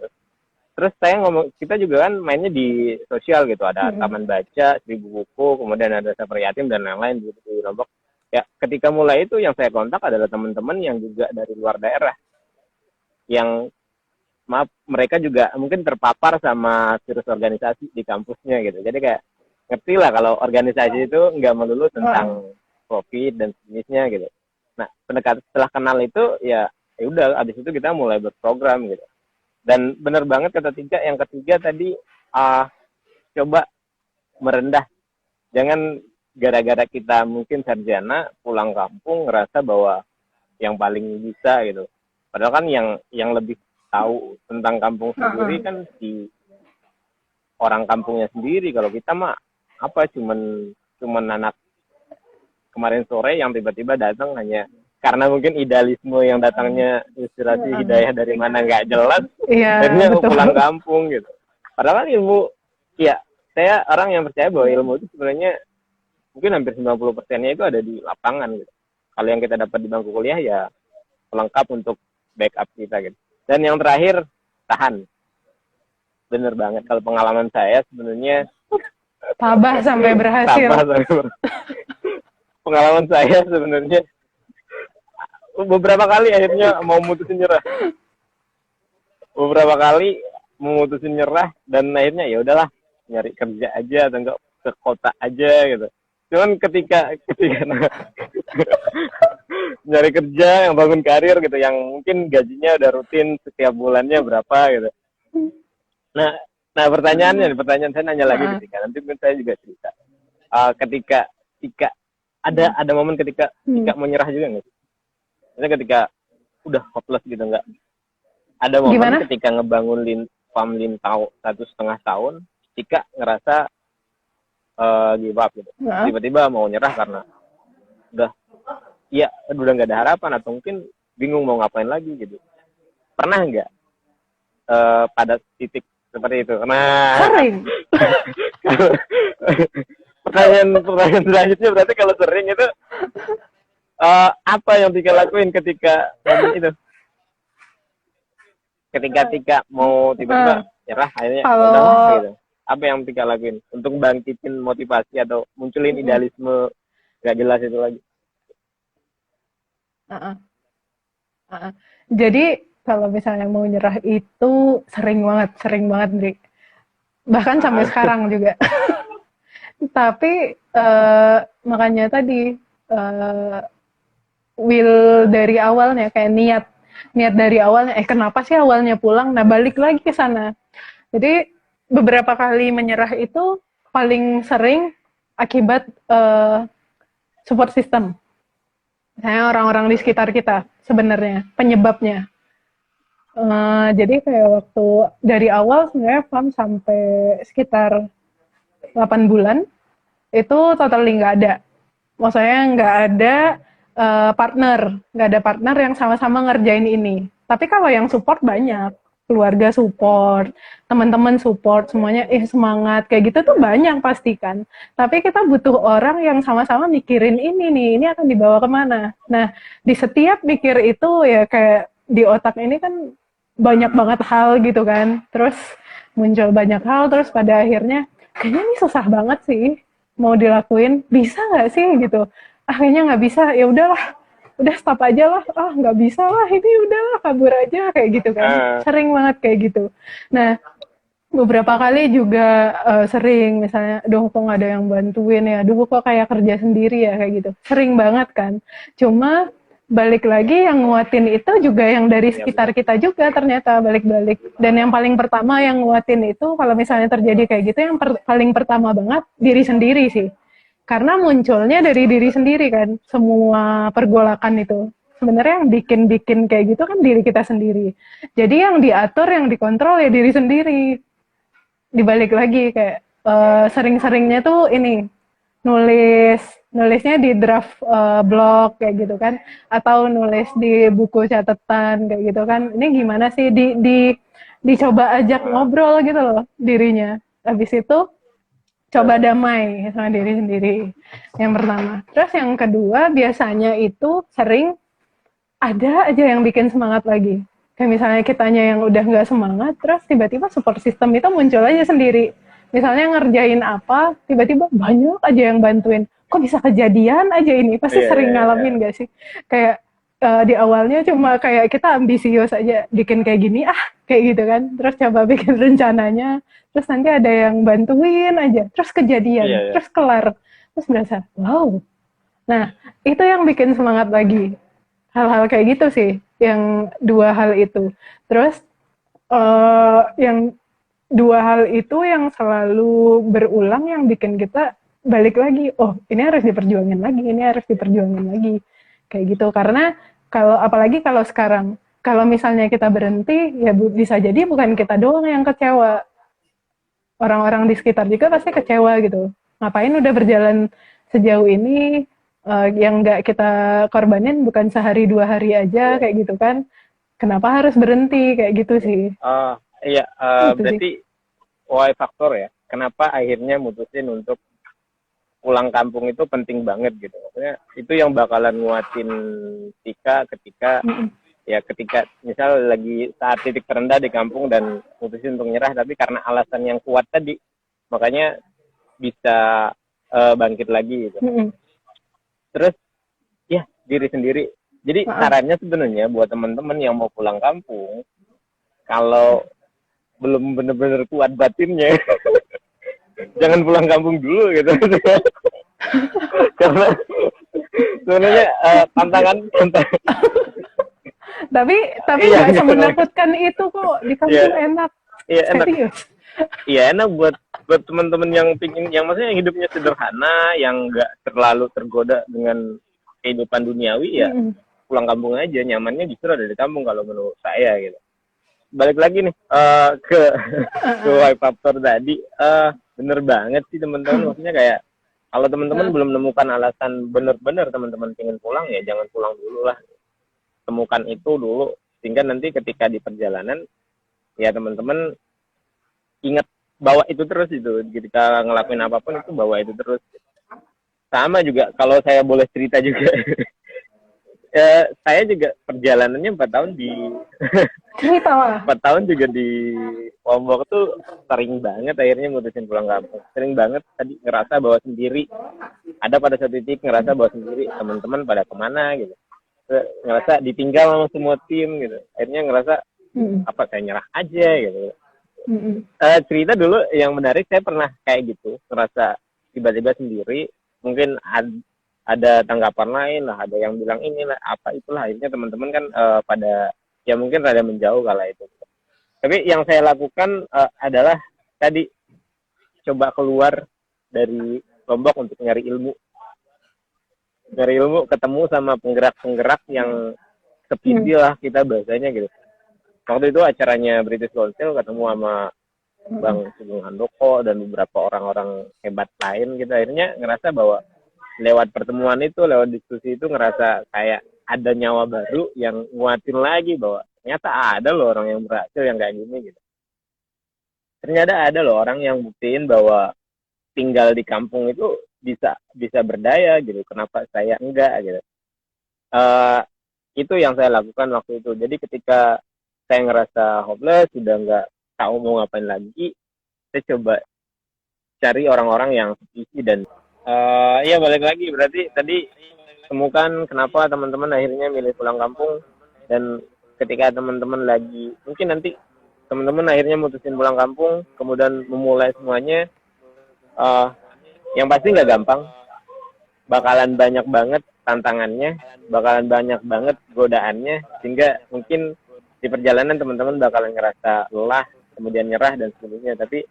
Terus saya ngomong, kita juga kan mainnya di sosial gitu, ada taman baca, 1000 buku, kemudian ada Saper Yatim dan lain-lain di Lombok. Ya, ketika mulai itu yang saya kontak adalah teman-teman yang juga dari luar daerah, yang maaf mereka juga mungkin terpapar sama virus organisasi di kampusnya gitu. Jadi kayak ngerti lah kalau organisasi itu nggak melulu tentang COVID dan sejenisnya gitu. Nah, pendekatan setelah kenal itu ya udah abis itu kita mulai berprogram gitu. Dan benar banget kata Tika, yang ketiga tadi coba merendah. Jangan gara-gara kita mungkin sarjana pulang kampung ngerasa bahwa yang paling bisa gitu. Padahal kan yang lebih tahu tentang kampung sendiri kan si orang kampungnya sendiri. Kalau kita mah apa cuman anak kemarin sore yang tiba-tiba datang hanya karena mungkin idealisme yang datangnya inspirasi hidayah dari mana nggak jelas, Iya, akhirnya betul. pulang kampung gitu. Padahal kan ilmu, ya saya orang yang percaya bahwa ilmu itu sebenarnya mungkin hampir 90%-nya itu ada di lapangan gitu. Kalau yang kita dapat di bangku kuliah ya lengkap untuk backup kita gitu. Dan yang terakhir, tahan. Bener banget, kalau pengalaman saya sebenarnya Tabah sampai berhasil. Pengalaman saya sebenarnya beberapa kali akhirnya mau mutusin nyerah. Beberapa kali memutusin nyerah dan akhirnya ya udahlah nyari kerja aja atau enggak ke kota aja gitu. Cuman ketika nyari kerja, yang bangun karir gitu, yang mungkin gajinya udah rutin setiap bulannya berapa gitu. Nah, pertanyaan saya nanya lagi ketika nanti mungkin saya juga cerita. Ketika ada momen ketika mau nyerah juga nggak sih? Misalnya ketika udah hopeless gitu nggak? Ada momen Gimana? ketika ngebangun farm Lintau 1,5 tahun, ketika ngerasa give up gitu. Tiba-tiba mau nyerah karena udah nggak ada harapan atau mungkin bingung mau ngapain lagi gitu. Pernah nggak pada titik seperti itu? Nah, Sering. pertanyaan selanjutnya berarti kalau sering itu apa yang Tika lakuin ketika momen itu? Ketika mau tiba-tiba nyerah akhirnya udah gitu. Apa yang Tika lakuin untuk bangkitin motivasi atau munculin idealisme gak jelas itu lagi? Jadi kalau misalnya mau nyerah itu sering banget, Dri. Bahkan sampai sekarang juga. Tapi makanya tadi will dari awalnya, kayak niat dari awalnya, kenapa sih awalnya pulang? Nah, balik lagi ke sana. Jadi beberapa kali menyerah itu paling sering akibat support system. Misalnya orang-orang di sekitar kita sebenarnya penyebabnya. Jadi kayak waktu dari awal sebenarnya farm sampai sekitar 8 bulan itu totally nggak ada. Maksudnya nggak ada nggak ada partner yang sama-sama ngerjain ini. Tapi kalau yang support banyak, keluarga support, teman-teman support, semuanya semangat kayak gitu tuh banyak pasti kan. Tapi kita butuh orang yang sama-sama mikirin ini akan dibawa kemana. Nah, di setiap mikir itu ya kayak di otak ini kan banyak banget hal gitu kan. Terus muncul banyak hal, terus pada akhirnya kayaknya ini susah banget sih mau dilakuin, bisa nggak sih gitu. Akhirnya nggak bisa, ya udahlah, udah stop aja lah, nggak bisa lah, ini udahlah kabur aja kayak gitu kan. Sering banget kayak gitu. Nah, beberapa kali juga sering misalnya, aduh kok nggak ada yang bantuin ya, aduh kok kayak kerja sendiri ya kayak gitu. Sering banget kan. Cuma balik lagi yang nguatin itu juga yang dari sekitar kita juga ternyata balik-balik. Dan yang paling pertama yang nguatin itu kalau misalnya terjadi kayak gitu, yang paling pertama banget diri sendiri sih. Karena munculnya dari diri sendiri kan, semua pergolakan itu. Sebenarnya yang bikin kayak gitu kan diri kita sendiri. Jadi yang diatur, yang dikontrol ya diri sendiri. Dibalik lagi kayak sering-seringnya tuh ini, nulisnya di draft blog kayak gitu kan, atau nulis di buku catatan kayak gitu kan. Ini gimana sih, dicoba ajak ngobrol gitu loh dirinya. Habis itu coba damai sama diri sendiri, yang pertama. Terus yang kedua biasanya itu sering ada aja yang bikin semangat lagi. Kayak misalnya kitanya yang udah nggak semangat, terus tiba-tiba support system itu muncul aja sendiri. Misalnya ngerjain apa, tiba-tiba banyak aja yang bantuin. Kok bisa kejadian aja ini? Pasti sering ngalamin gak sih? Kayak di awalnya cuma kayak kita ambisius aja, bikin kayak gini, kayak gitu kan. Terus coba bikin rencananya, terus nanti ada yang bantuin aja, terus kejadian, terus kelar. Terus berasa, wow. Nah, itu yang bikin semangat lagi. Hal-hal kayak gitu sih, yang dua hal itu. Terus yang dua hal itu yang selalu berulang yang bikin kita balik lagi, ini harus diperjuangin lagi, kayak gitu. Karena apalagi kalau sekarang, kalau misalnya kita berhenti, ya bisa jadi bukan kita doang yang kecewa, orang-orang di sekitar juga pasti kecewa gitu. Ngapain udah berjalan sejauh ini, yang nggak kita korbanin bukan sehari 2 hari aja kayak gitu kan, kenapa harus berhenti kayak gitu sih. Iya, berarti why faktor ya, kenapa akhirnya mutusin untuk pulang kampung itu penting banget gitu. Maksudnya itu yang bakalan nguatin Tika ketika ketika misal lagi saat titik terendah di kampung dan mutusin untuk nyerah, tapi karena alasan yang kuat tadi makanya bisa bangkit lagi gitu. Terus ya diri sendiri. Jadi sarannya sebenarnya buat teman-teman yang mau pulang kampung, kalau belum benar-benar kuat batinnya jangan pulang kampung dulu gitu. Karena sebenarnya tantangan Tapi iya nggak gitu. semenakutkan itu kok, di Iya, kampung enak. iya enak. Serius. Iya enak buat teman-teman yang pingin, yang maksudnya hidupnya sederhana, yang nggak terlalu tergoda dengan kehidupan duniawi, ya Mm-mm. pulang kampung aja. Nyamannya justru ada di kampung kalau menurut saya gitu. Balik lagi nih ke ke wife factor tadi, bener banget sih teman-teman. Maksudnya kayak kalau teman-teman belum menemukan alasan bener-bener teman-teman pengen pulang, ya jangan pulang dulu lah. Temukan itu dulu, sehingga nanti ketika di perjalanan ya teman-teman ingat bawa itu terus, itu ketika ngelakuin apapun itu bawa itu terus. Sama juga kalau saya boleh cerita juga. Saya juga perjalanannya 4 tahun di Cerita lah. 4 tahun juga di Lombok tuh sering banget akhirnya mutusin pulang kampung. Sering banget tadi ngerasa bahwa sendiri. Ada pada satu titik ngerasa bahwa sendiri, teman-teman pada kemana gitu. Ngerasa ditinggal sama semua tim gitu. Akhirnya ngerasa apa, saya nyerah aja gitu. Cerita dulu yang menarik, saya pernah kayak gitu, ngerasa tiba-tiba sendiri. Mungkin ada tanggapan lain lah, ada yang bilang inilah apa itulah, akhirnya teman-teman kan pada ya mungkin rada menjauh kala itu. Tapi yang saya lakukan adalah tadi coba keluar dari Lombok untuk nyari ilmu, ketemu sama penggerak-penggerak yang sepisi lah kita bahasanya gitu. Waktu itu acaranya British Council, ketemu sama Bang Sugeng Handoko dan beberapa orang-orang hebat lain gitu. Akhirnya ngerasa bahwa lewat pertemuan itu, lewat diskusi itu, ngerasa kayak ada nyawa baru yang nguatin lagi bahwa ternyata ada loh orang yang berhasil yang kayak gini gitu. Ternyata ada loh orang yang buktiin bahwa tinggal di kampung itu bisa berdaya gitu. Kenapa saya enggak gitu. Uh, itu yang saya lakukan waktu itu. Jadi ketika saya ngerasa hopeless, sudah nggak tahu mau ngapain lagi, saya coba cari orang-orang yang isi. Dan ya balik lagi, berarti tadi temukan kenapa teman-teman akhirnya milih pulang kampung. Dan ketika teman-teman lagi, mungkin nanti teman-teman akhirnya mutusin pulang kampung, kemudian memulai semuanya, yang pasti nggak gampang, bakalan banyak banget tantangannya, bakalan banyak banget godaannya, sehingga mungkin di perjalanan teman-teman bakalan ngerasa lelah, kemudian nyerah dan sebagainya. Tapi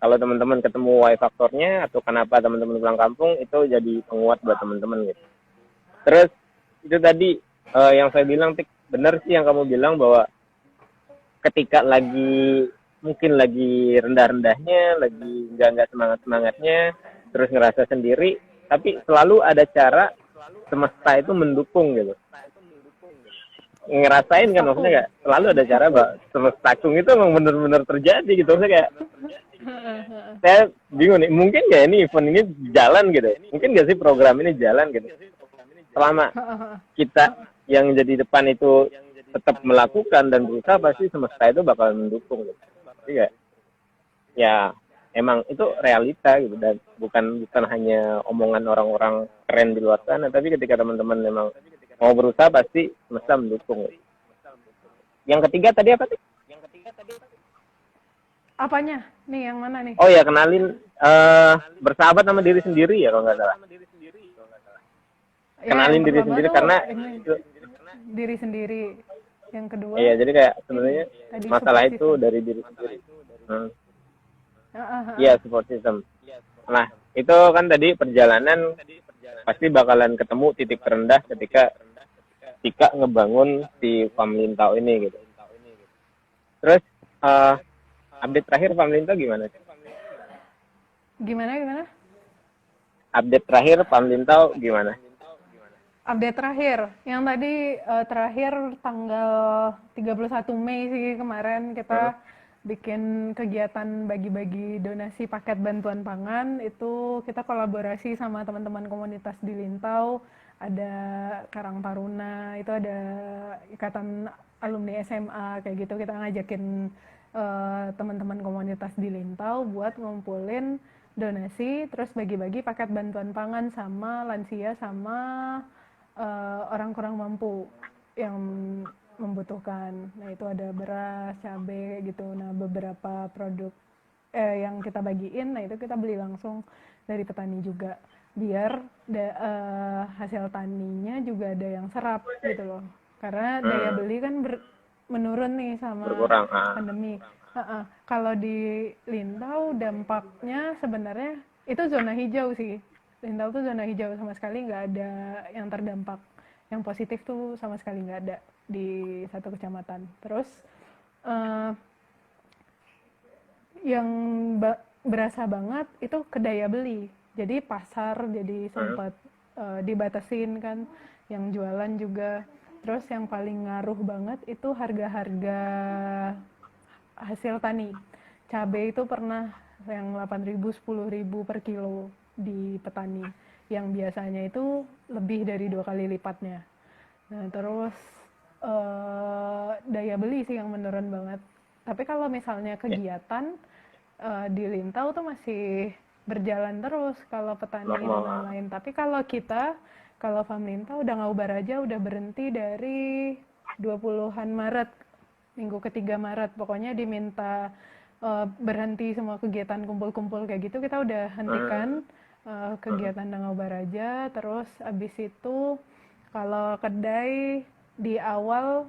kalau teman-teman ketemu why faktornya atau kenapa teman-teman pulang kampung, itu jadi penguat buat teman-teman gitu. Terus itu tadi yang saya bilang, Tik, benar sih yang kamu bilang bahwa ketika mungkin lagi rendah-rendahnya, lagi nggak semangatnya, terus ngerasa sendiri, tapi selalu ada cara semesta itu mendukung gitu. Ngerasain kan, maksudnya kayak selalu ada cara bahwa semesta itu emang benar-benar terjadi gitu. Maksudnya kayak saya bingung nih, mungkin nggak ini event ini jalan gitu, mungkin nggak sih program ini jalan gitu, selama kita yang jadi depan itu tetap melakukan dan berusaha, pasti semesta itu bakal mendukung gitu. Jadi ya emang itu realita gitu, dan bukan hanya omongan orang-orang keren di luar sana, tapi ketika teman-teman memang mau berusaha, pasti semesta mendukung gitu. Yang ketiga tadi apa sih? Apanya? Nih, yang mana nih? Oh ya, kenalin bersahabat sama diri sendiri ya kalau nggak salah. Kenalin diri sendiri, karena diri sendiri. Yang kedua, iya, jadi kayak sebenarnya masalah itu dari diri sendiri. Iya, support system. Nah, itu kan tadi perjalanan pasti bakalan ketemu titik terendah ketika ngebangun si Famlintau ini gitu. Terus update terakhir Famlintau gimana? Gimana? Update terakhir Famlintau gimana? Update terakhir, yang tadi terakhir tanggal 31 Mei sih kemarin kita bikin kegiatan bagi-bagi donasi paket bantuan pangan. Itu kita kolaborasi sama teman-teman komunitas di Lintau, ada Karang Taruna, itu ada ikatan alumni SMA kayak gitu. Kita ngajakin teman-teman komunitas di Lintau buat ngumpulin donasi, terus bagi-bagi paket bantuan pangan sama lansia sama orang kurang mampu yang membutuhkan. Nah, itu ada beras, cabai gitu. Nah, beberapa produk yang kita bagiin, nah itu kita beli langsung dari petani juga, biar hasil taninya juga ada yang serap gitu loh. Karena daya beli kan menurun nih sama berkurang. pandemi. Kalau di Lintau dampaknya sebenarnya itu zona hijau sih. Lintau tuh zona hijau, sama sekali nggak ada yang terdampak. Yang positif tuh sama sekali nggak ada di satu kecamatan. Terus eh, yang berasa banget itu ke daya beli. Jadi pasar jadi sempat dibatasin kan, yang jualan juga. Terus yang paling ngaruh banget itu harga-harga hasil tani. Cabai itu pernah yang 8.000, 10.000 per kilo di petani. Yang biasanya itu lebih dari 2 kali lipatnya. Nah, terus daya beli sih yang menurun banget. Tapi kalau misalnya kegiatan di Lintau tuh masih berjalan terus kalau petani dan lain-lain. Tapi kalau kita, kalau Farm Lintau udah ngaubar aja, udah berhenti dari 20-an Maret, minggu ketiga Maret. Pokoknya diminta berhenti semua kegiatan kumpul-kumpul kayak gitu, kita udah hentikan kegiatan ngaubar aja. Terus abis itu kalau kedai di awal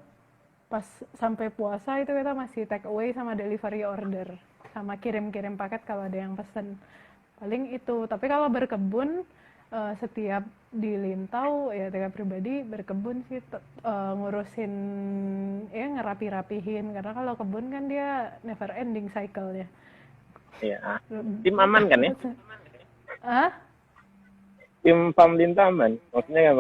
pas sampai puasa itu kita masih take away sama delivery order, sama kirim-kirim paket kalau ada yang pesen. Paling itu. Tapi kalau berkebun setiap di Lintau ya tiga pribadi berkebun sih ngurusin ya ngerapi-rapihin, karena kalau kebun kan dia never ending cycle-nya. Iya. Tim aman kan ya? Ah? Tim Farm Lintau aman. Maksudnya nggak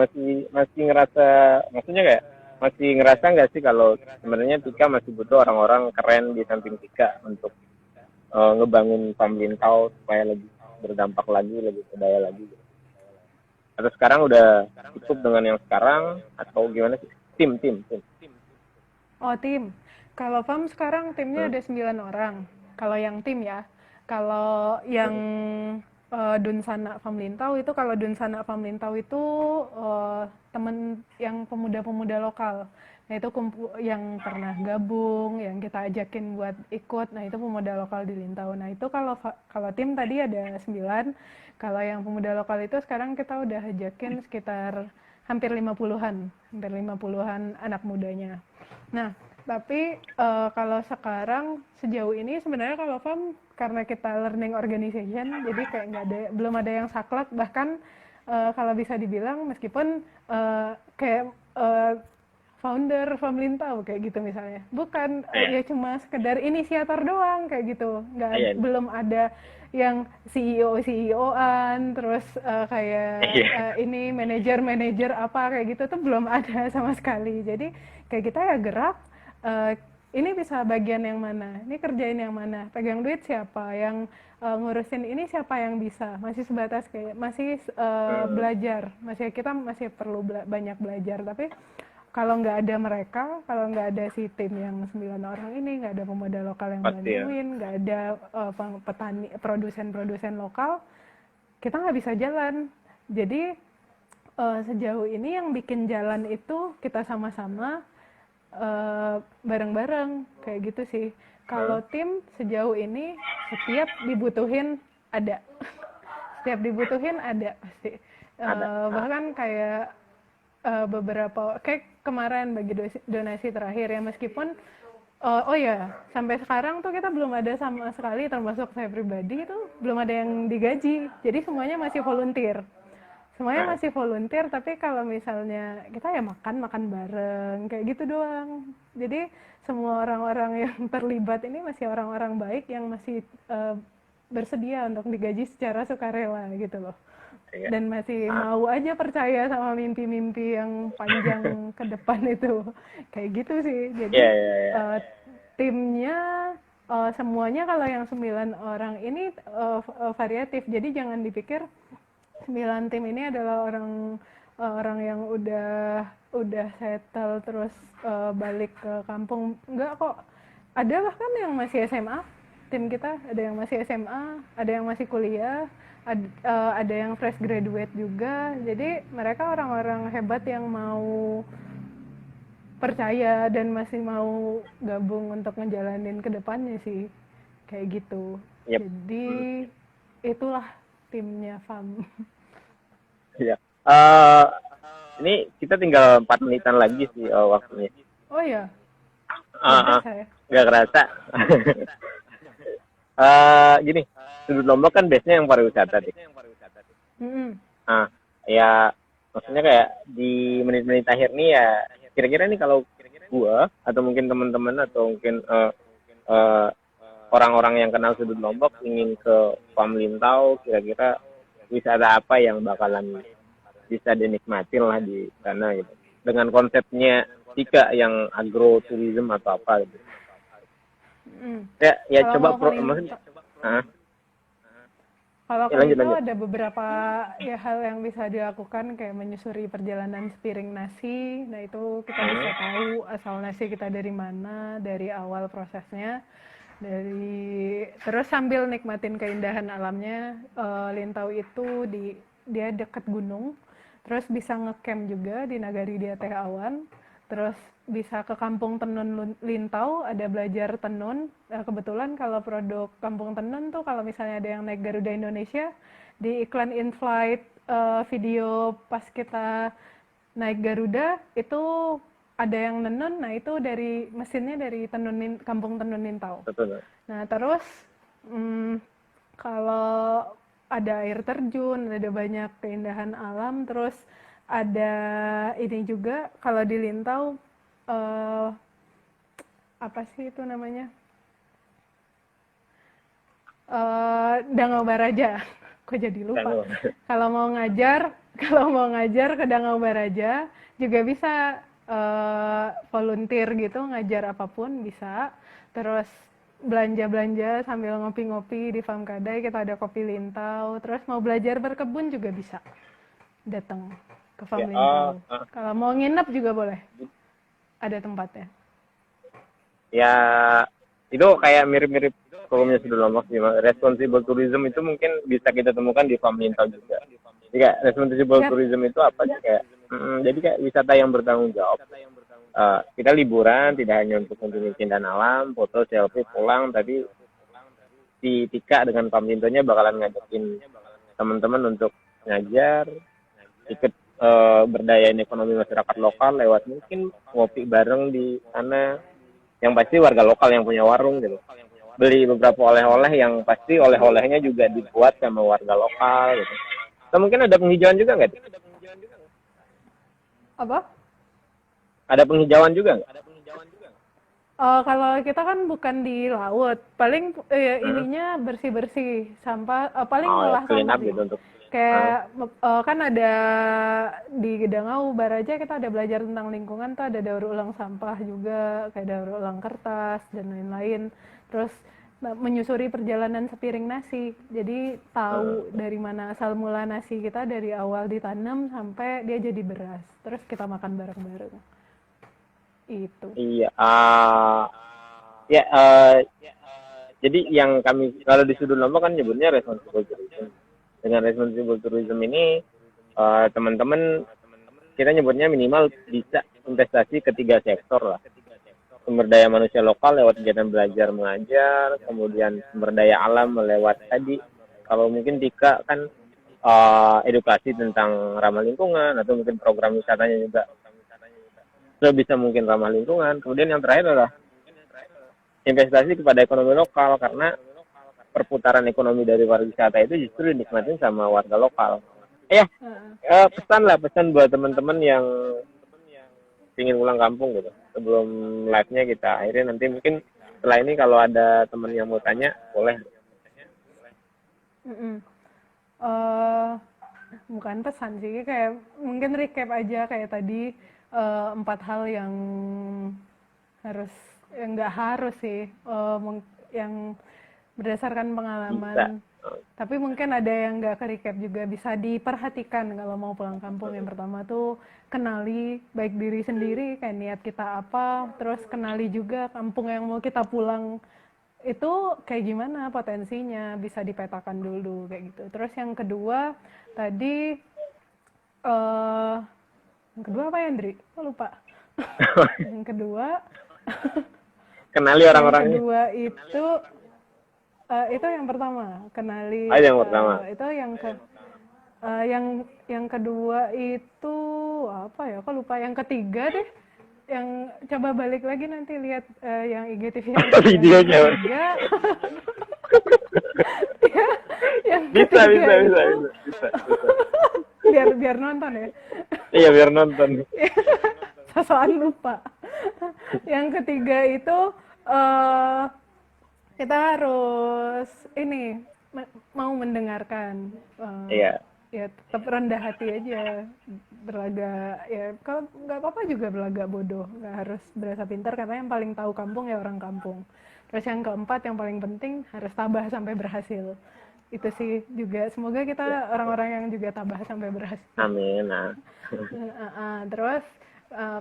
masih ngerasa, maksudnya kayak masih ngerasa nggak sih kalau sebenarnya Tika masih butuh orang-orang keren di samping Tika untuk ngebangun Farm Lintau supaya lebih berdampak lagi, lebih berdaya lagi. Atau sekarang udah cukup dengan yang sekarang atau gimana sih? Tim. Oh, tim. Kalau farm sekarang timnya ada 9 orang. Kalau yang tim ya. Kalau yang Dunsana Farm Lintau itu, kalau Dunsana Farm Lintau itu temen yang pemuda-pemuda lokal. Nah, itu yang pernah gabung, yang kita ajakin buat ikut. Nah, itu pemuda lokal di Lintau. Nah, itu kalau tim tadi ada 9. Kalau yang pemuda lokal itu sekarang kita udah ajakin sekitar hampir 50-an. Hampir 50-an anak mudanya. Nah, tapi kalau sekarang sejauh ini sebenarnya kalau farm, karena kita learning organization, jadi kayak belum ada yang saklek. Bahkan kalau bisa dibilang, meskipun kayak founder Farm Lintau kayak gitu misalnya, bukan ya cuma sekedar inisiator doang kayak gitu, belum ada yang CEO-an, terus kayak ini manajer apa kayak gitu tuh belum ada sama sekali. Jadi kayak kita ya gerak, ini bisa bagian yang mana, ini kerjain yang mana, pegang duit siapa, yang ngurusin ini siapa yang bisa, masih sebatas kayak masih belajar, kita masih perlu banyak belajar. Tapi kalau nggak ada mereka, kalau nggak ada si tim yang 9 orang ini, nggak ada pemuda lokal yang bantuin, nggak ada petani, produsen lokal, kita nggak bisa jalan. Jadi sejauh ini yang bikin jalan itu kita sama-sama bareng-bareng kayak gitu sih. Kalau tim sejauh ini setiap dibutuhin ada, setiap dibutuhin ada pasti. Bahkan kayak beberapa kayak kemarin bagi donasi terakhir ya, meskipun oh ya sampai sekarang tuh kita belum ada sama sekali, termasuk saya pribadi itu belum ada yang digaji, jadi semuanya masih volunteer. Tapi kalau misalnya kita ya makan bareng kayak gitu doang. Jadi semua orang-orang yang terlibat ini masih orang-orang baik yang masih bersedia untuk digaji secara sukarela gitu loh. Dan masih mau aja percaya sama mimpi-mimpi yang panjang ke depan itu. Kayak gitu sih. Jadi timnya semuanya, kalau yang 9 orang ini variatif. Jadi jangan dipikir 9 tim ini adalah orang yang udah settle terus balik ke kampung. Enggak kok. Ada bahkan yang masih SMA. Tim kita ada yang masih SMA, ada yang masih kuliah, ada yang fresh graduate juga. Jadi mereka orang-orang hebat yang mau percaya dan masih mau gabung untuk ngejalanin ke depannya sih. Kayak gitu. Yep. Jadi itulah timnya FAM. Ya. Ini kita tinggal 4 menitan lagi sih waktunya. Oh ya, nggak berasa ya? Nggak kerasa. Gini, Sudut Lombok kan base-nya yang pariwisata sih. Ya maksudnya kayak di menit-menit akhir nih ya, kira-kira nih kalau gua atau mungkin teman-teman atau mungkin orang-orang yang kenal Sudut Lombok ingin ke Pam Lintau, kira-kira wisata apa yang bakalan bisa dinikmatin lah di sana gitu. Dengan konsepnya Tika yang agroturism atau apa gitu. Ya coba maksudnya. Kalau Lintau ada beberapa ya hal yang bisa dilakukan kayak menyusuri perjalanan sepiring nasi. Nah itu kita bisa tahu asal nasi kita dari mana, dari awal prosesnya. Terus sambil nikmatin keindahan alamnya. Lintau itu dia dekat gunung, terus bisa ngecamp juga di Nagari di Ateh Awan, terus bisa ke Kampung Tenun Lintau, ada belajar tenun. Kebetulan kalau produk Kampung Tenun tuh kalau misalnya ada yang naik Garuda Indonesia, di iklan in-flight video pas kita naik Garuda itu ada yang nenun. Nah itu dari mesinnya dari Kampung Tenun Lintau. Betul. Nah terus kalau ada air terjun, ada banyak keindahan alam, terus ada ini juga kalau di Lintau apa sih itu namanya? Dangau Baraja. Kok jadi lupa. Kalau mau ngajar ke Dangau Baraja juga bisa volunteer gitu, ngajar apapun bisa. Terus belanja-belanja sambil ngopi-ngopi di Farm Kadai, kita ada kopi Lintau. Terus mau belajar berkebun juga bisa datang ke Farm Lintau. Kalau mau nginep juga boleh, ada tempatnya. Ya itu kayak mirip-mirip kolomnya Sudut Lombok sih. Responsible tourism itu mungkin bisa kita temukan di Farm Lintau juga. Jadi kayak responsible tourism itu apa sih, kayak jadi kayak wisata yang bertanggung jawab. Kita liburan tidak hanya untuk keindahan alam, foto, selfie, pulang, tapi si Tika dengan Farm Lintaunya bakalan ngajakin teman-teman untuk ngajar, ikut berdayain ekonomi masyarakat lokal lewat mungkin ngopi bareng di sana. Yang pasti warga lokal yang punya warung gitu. Beli beberapa oleh-oleh yang pasti oleh-olehnya juga dibuat sama warga lokal gitu. Atau mungkin ada penghijauan juga nggak? Apa? Ada penghijauan juga nggak? Kalau kita kan bukan di laut, paling ininya bersih-bersih sampah, paling ngolah sampah gitu. Untuk kayak kan ada di Dangau Baraja kita ada belajar tentang lingkungan tuh, ada daur ulang sampah juga, kayak daur ulang kertas dan lain-lain. Terus menyusuri perjalanan sepiring nasi, jadi tahu dari mana asal mula nasi kita dari awal ditanam sampai dia jadi beras, terus kita makan bareng-bareng. Itu. Iya. Jadi yang kami kalau di Sudut Lombok kan nyebutnya responsible tourism. Dengan responsible tourism ini teman-teman kita nyebutnya minimal bisa investasi ke 3 sektor lah. Sumber daya manusia lokal lewat kegiatan belajar mengajar, kemudian sumber daya alam lewat tadi kalau mungkin Tika kan edukasi tentang ramah lingkungan, atau mungkin program wisatanya juga bisa mungkin ramah lingkungan. Kemudian yang terakhir adalah investasi kepada ekonomi lokal, karena perputaran ekonomi dari pariwisata itu justru dinikmatin sama warga lokal. Pesan buat teman-teman yang ingin pulang kampung gitu. Sebelum live-nya kita akhirnya, nanti mungkin setelah ini kalau ada teman yang mau tanya boleh. Bukan pesan sih, kayak mungkin recap aja kayak tadi 4 hal yang nggak harus sih, yang berdasarkan pengalaman. Tapi mungkin ada yang nggak ke-recap juga, bisa diperhatikan kalau mau pulang kampung. Yang pertama tuh kenali baik diri sendiri, kayak niat kita apa, terus kenali juga kampung yang mau kita pulang itu kayak gimana potensinya, bisa dipetakan dulu kayak gitu. Terus yang kedua tadi yang kedua apa ya, Andri? Kok lupa. Yang kedua kenali orang-orangnya. Yang kedua itu Itu yang pertama, kenali. Yang pertama. Itu yang yang kedua itu apa ya? Kok lupa. Yang ketiga deh. Yang coba balik lagi nanti lihat yang IGTV yang videonya. ketiga. yang Bisa. Biar nonton ya. Iya, biar nonton. Sosokan lupa. Yang ketiga itu kita harus ini mau mendengarkan. Iya. Ya tetap rendah hati aja, berlagak ya kalau nggak apa-apa juga berlagak bodoh, nggak harus berasa pintar karena yang paling tahu kampung ya orang kampung. Terus yang keempat yang paling penting harus tabah sampai berhasil. Itu sih juga semoga kita orang-orang yang juga tabah sampai berhasil. Amin. Terus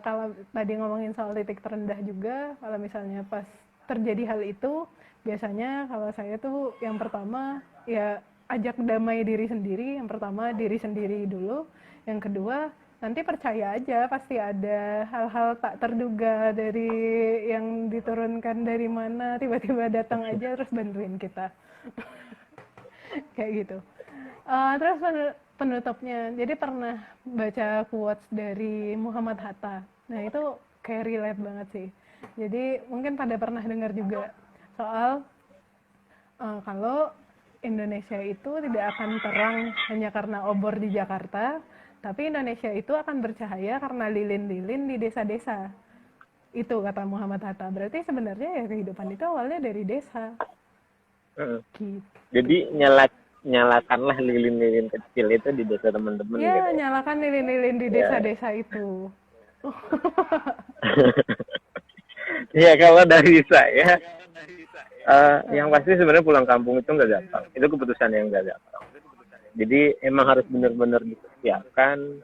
kalau tadi ngomongin soal titik terendah juga, kalau misalnya pas terjadi hal itu, biasanya kalau saya tuh yang pertama ya ajak damai diri sendiri. Yang pertama diri sendiri dulu, yang kedua nanti percaya aja pasti ada hal-hal tak terduga dari yang diturunkan dari mana, tiba-tiba datang aja terus bantuin kita. Kayak gitu. Terus penutupnya, jadi pernah baca quotes dari Muhammad Hatta. Nah itu kayak relate banget sih. Jadi mungkin pada pernah dengar juga soal kalau Indonesia itu tidak akan terang hanya karena obor di Jakarta, tapi Indonesia itu akan bercahaya karena lilin-lilin di desa-desa. Itu kata Muhammad Hatta. Berarti sebenarnya ya kehidupan itu awalnya dari desa. Gitu. Jadi nyalakanlah lilin-lilin kecil itu di desa teman-teman. Ya, gitu. nyalakan lilin-lilin di desa-desa itu. Ya kalau dari saya, yang pasti sebenarnya pulang kampung itu nggak gampang. Itu keputusan yang nggak gampang. Jadi emang harus benar-benar disiapkan,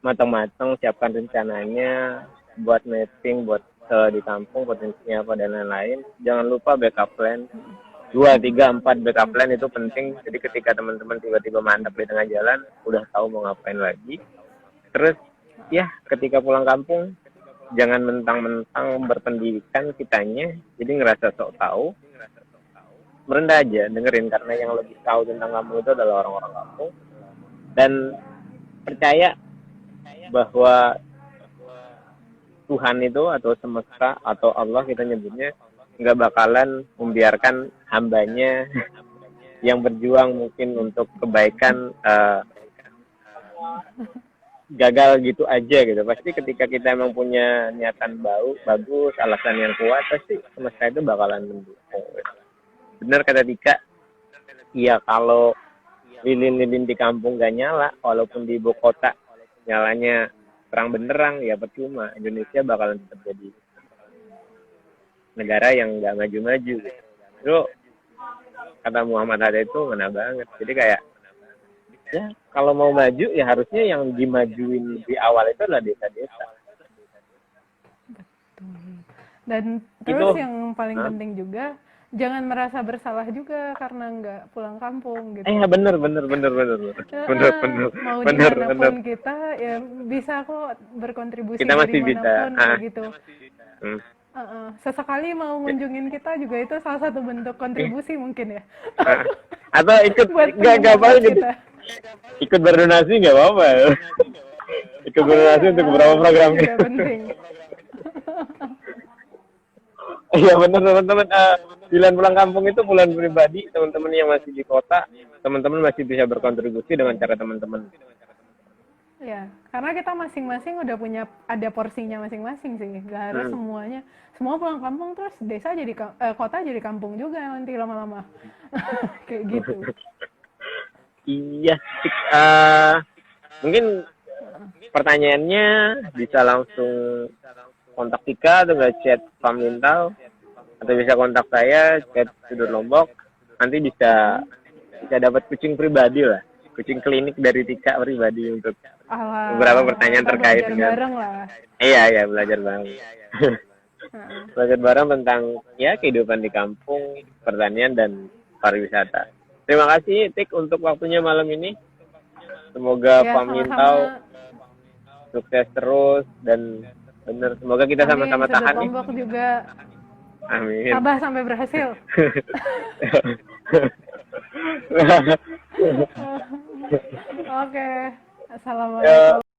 matang-matang, siapkan rencananya, buat mapping, buat di kampung potensinya apa dan lain-lain. Jangan lupa backup plan. 2, 3, 4 backup plan itu penting. Jadi ketika teman-teman tiba-tiba mantap di tengah jalan, udah tahu mau ngapain lagi. Terus ya ketika pulang kampung, jangan mentang-mentang berpendidikan kitanya, jadi ngerasa sok tahu. Merendah aja, dengerin, karena yang lebih tahu tentang kampung itu adalah orang-orang kampung. Dan percaya bahwa Tuhan itu atau semesta atau Allah kita nyebutnya nggak bakalan membiarkan hambanya yang berjuang mungkin untuk kebaikan gagal gitu aja gitu. Pasti ketika kita emang punya niatan bagus, alasan yang kuat, pasti semesta itu bakalan mendukung. Benar kata Tika, iya kalau lilin-lilin di kampung gak nyala, walaupun di ibu kota nyalanya terang benderang, ya percuma. Indonesia bakalan tetap jadi negara yang gak maju-maju gitu. Itu kata Muhammad Hatta itu ngena banget. Jadi kayak ya kalau mau maju ya harusnya yang dimajuin di awal itu adalah desa-desa. Betul. Dan terus itu, yang paling penting juga jangan merasa bersalah juga karena nggak pulang kampung gitu. Bener. Mau dimanapun kita ya bisa kok berkontribusi kita masih dari manapun bisa. Gitu. Sesekali mau ngunjungin kita juga itu salah satu bentuk kontribusi mungkin ya. Atau ikut nggak apa-apa gitu. Ikut berdonasi nggak apa-apa. Ikut berdonasi untuk beberapa program. Juga penting. Iya benar teman-teman. Pilihan pulang kampung itu pilihan pribadi. Teman-teman yang masih di kota, teman-teman masih bisa berkontribusi dengan cara teman-teman. Ya, karena kita masing-masing udah punya ada porsinya masing-masing sih. Gak harus semuanya. Semua pulang kampung terus desa jadi kota jadi kampung juga nanti lama-lama. Kayak gitu. Iya, mungkin pertanyaannya bisa langsung kontak Tika atau nggak chat Famlintau, atau bisa kontak saya chat Sudut Lombok. Nanti bisa dapat kucing pribadi lah, kucing klinik dari Tika pribadi untuk beberapa pertanyaan terkait dengan. Bareng lah. Iya belajar bareng. Belajar bareng tentang ya kehidupan di kampung, pertanian dan pariwisata. Terima kasih Tik untuk waktunya malam ini. Semoga Famlintau sukses terus dan benar. Semoga kita sama-sama tahan nih. Lombok juga Amin. Tabah sampai berhasil. Oke. Assalamualaikum.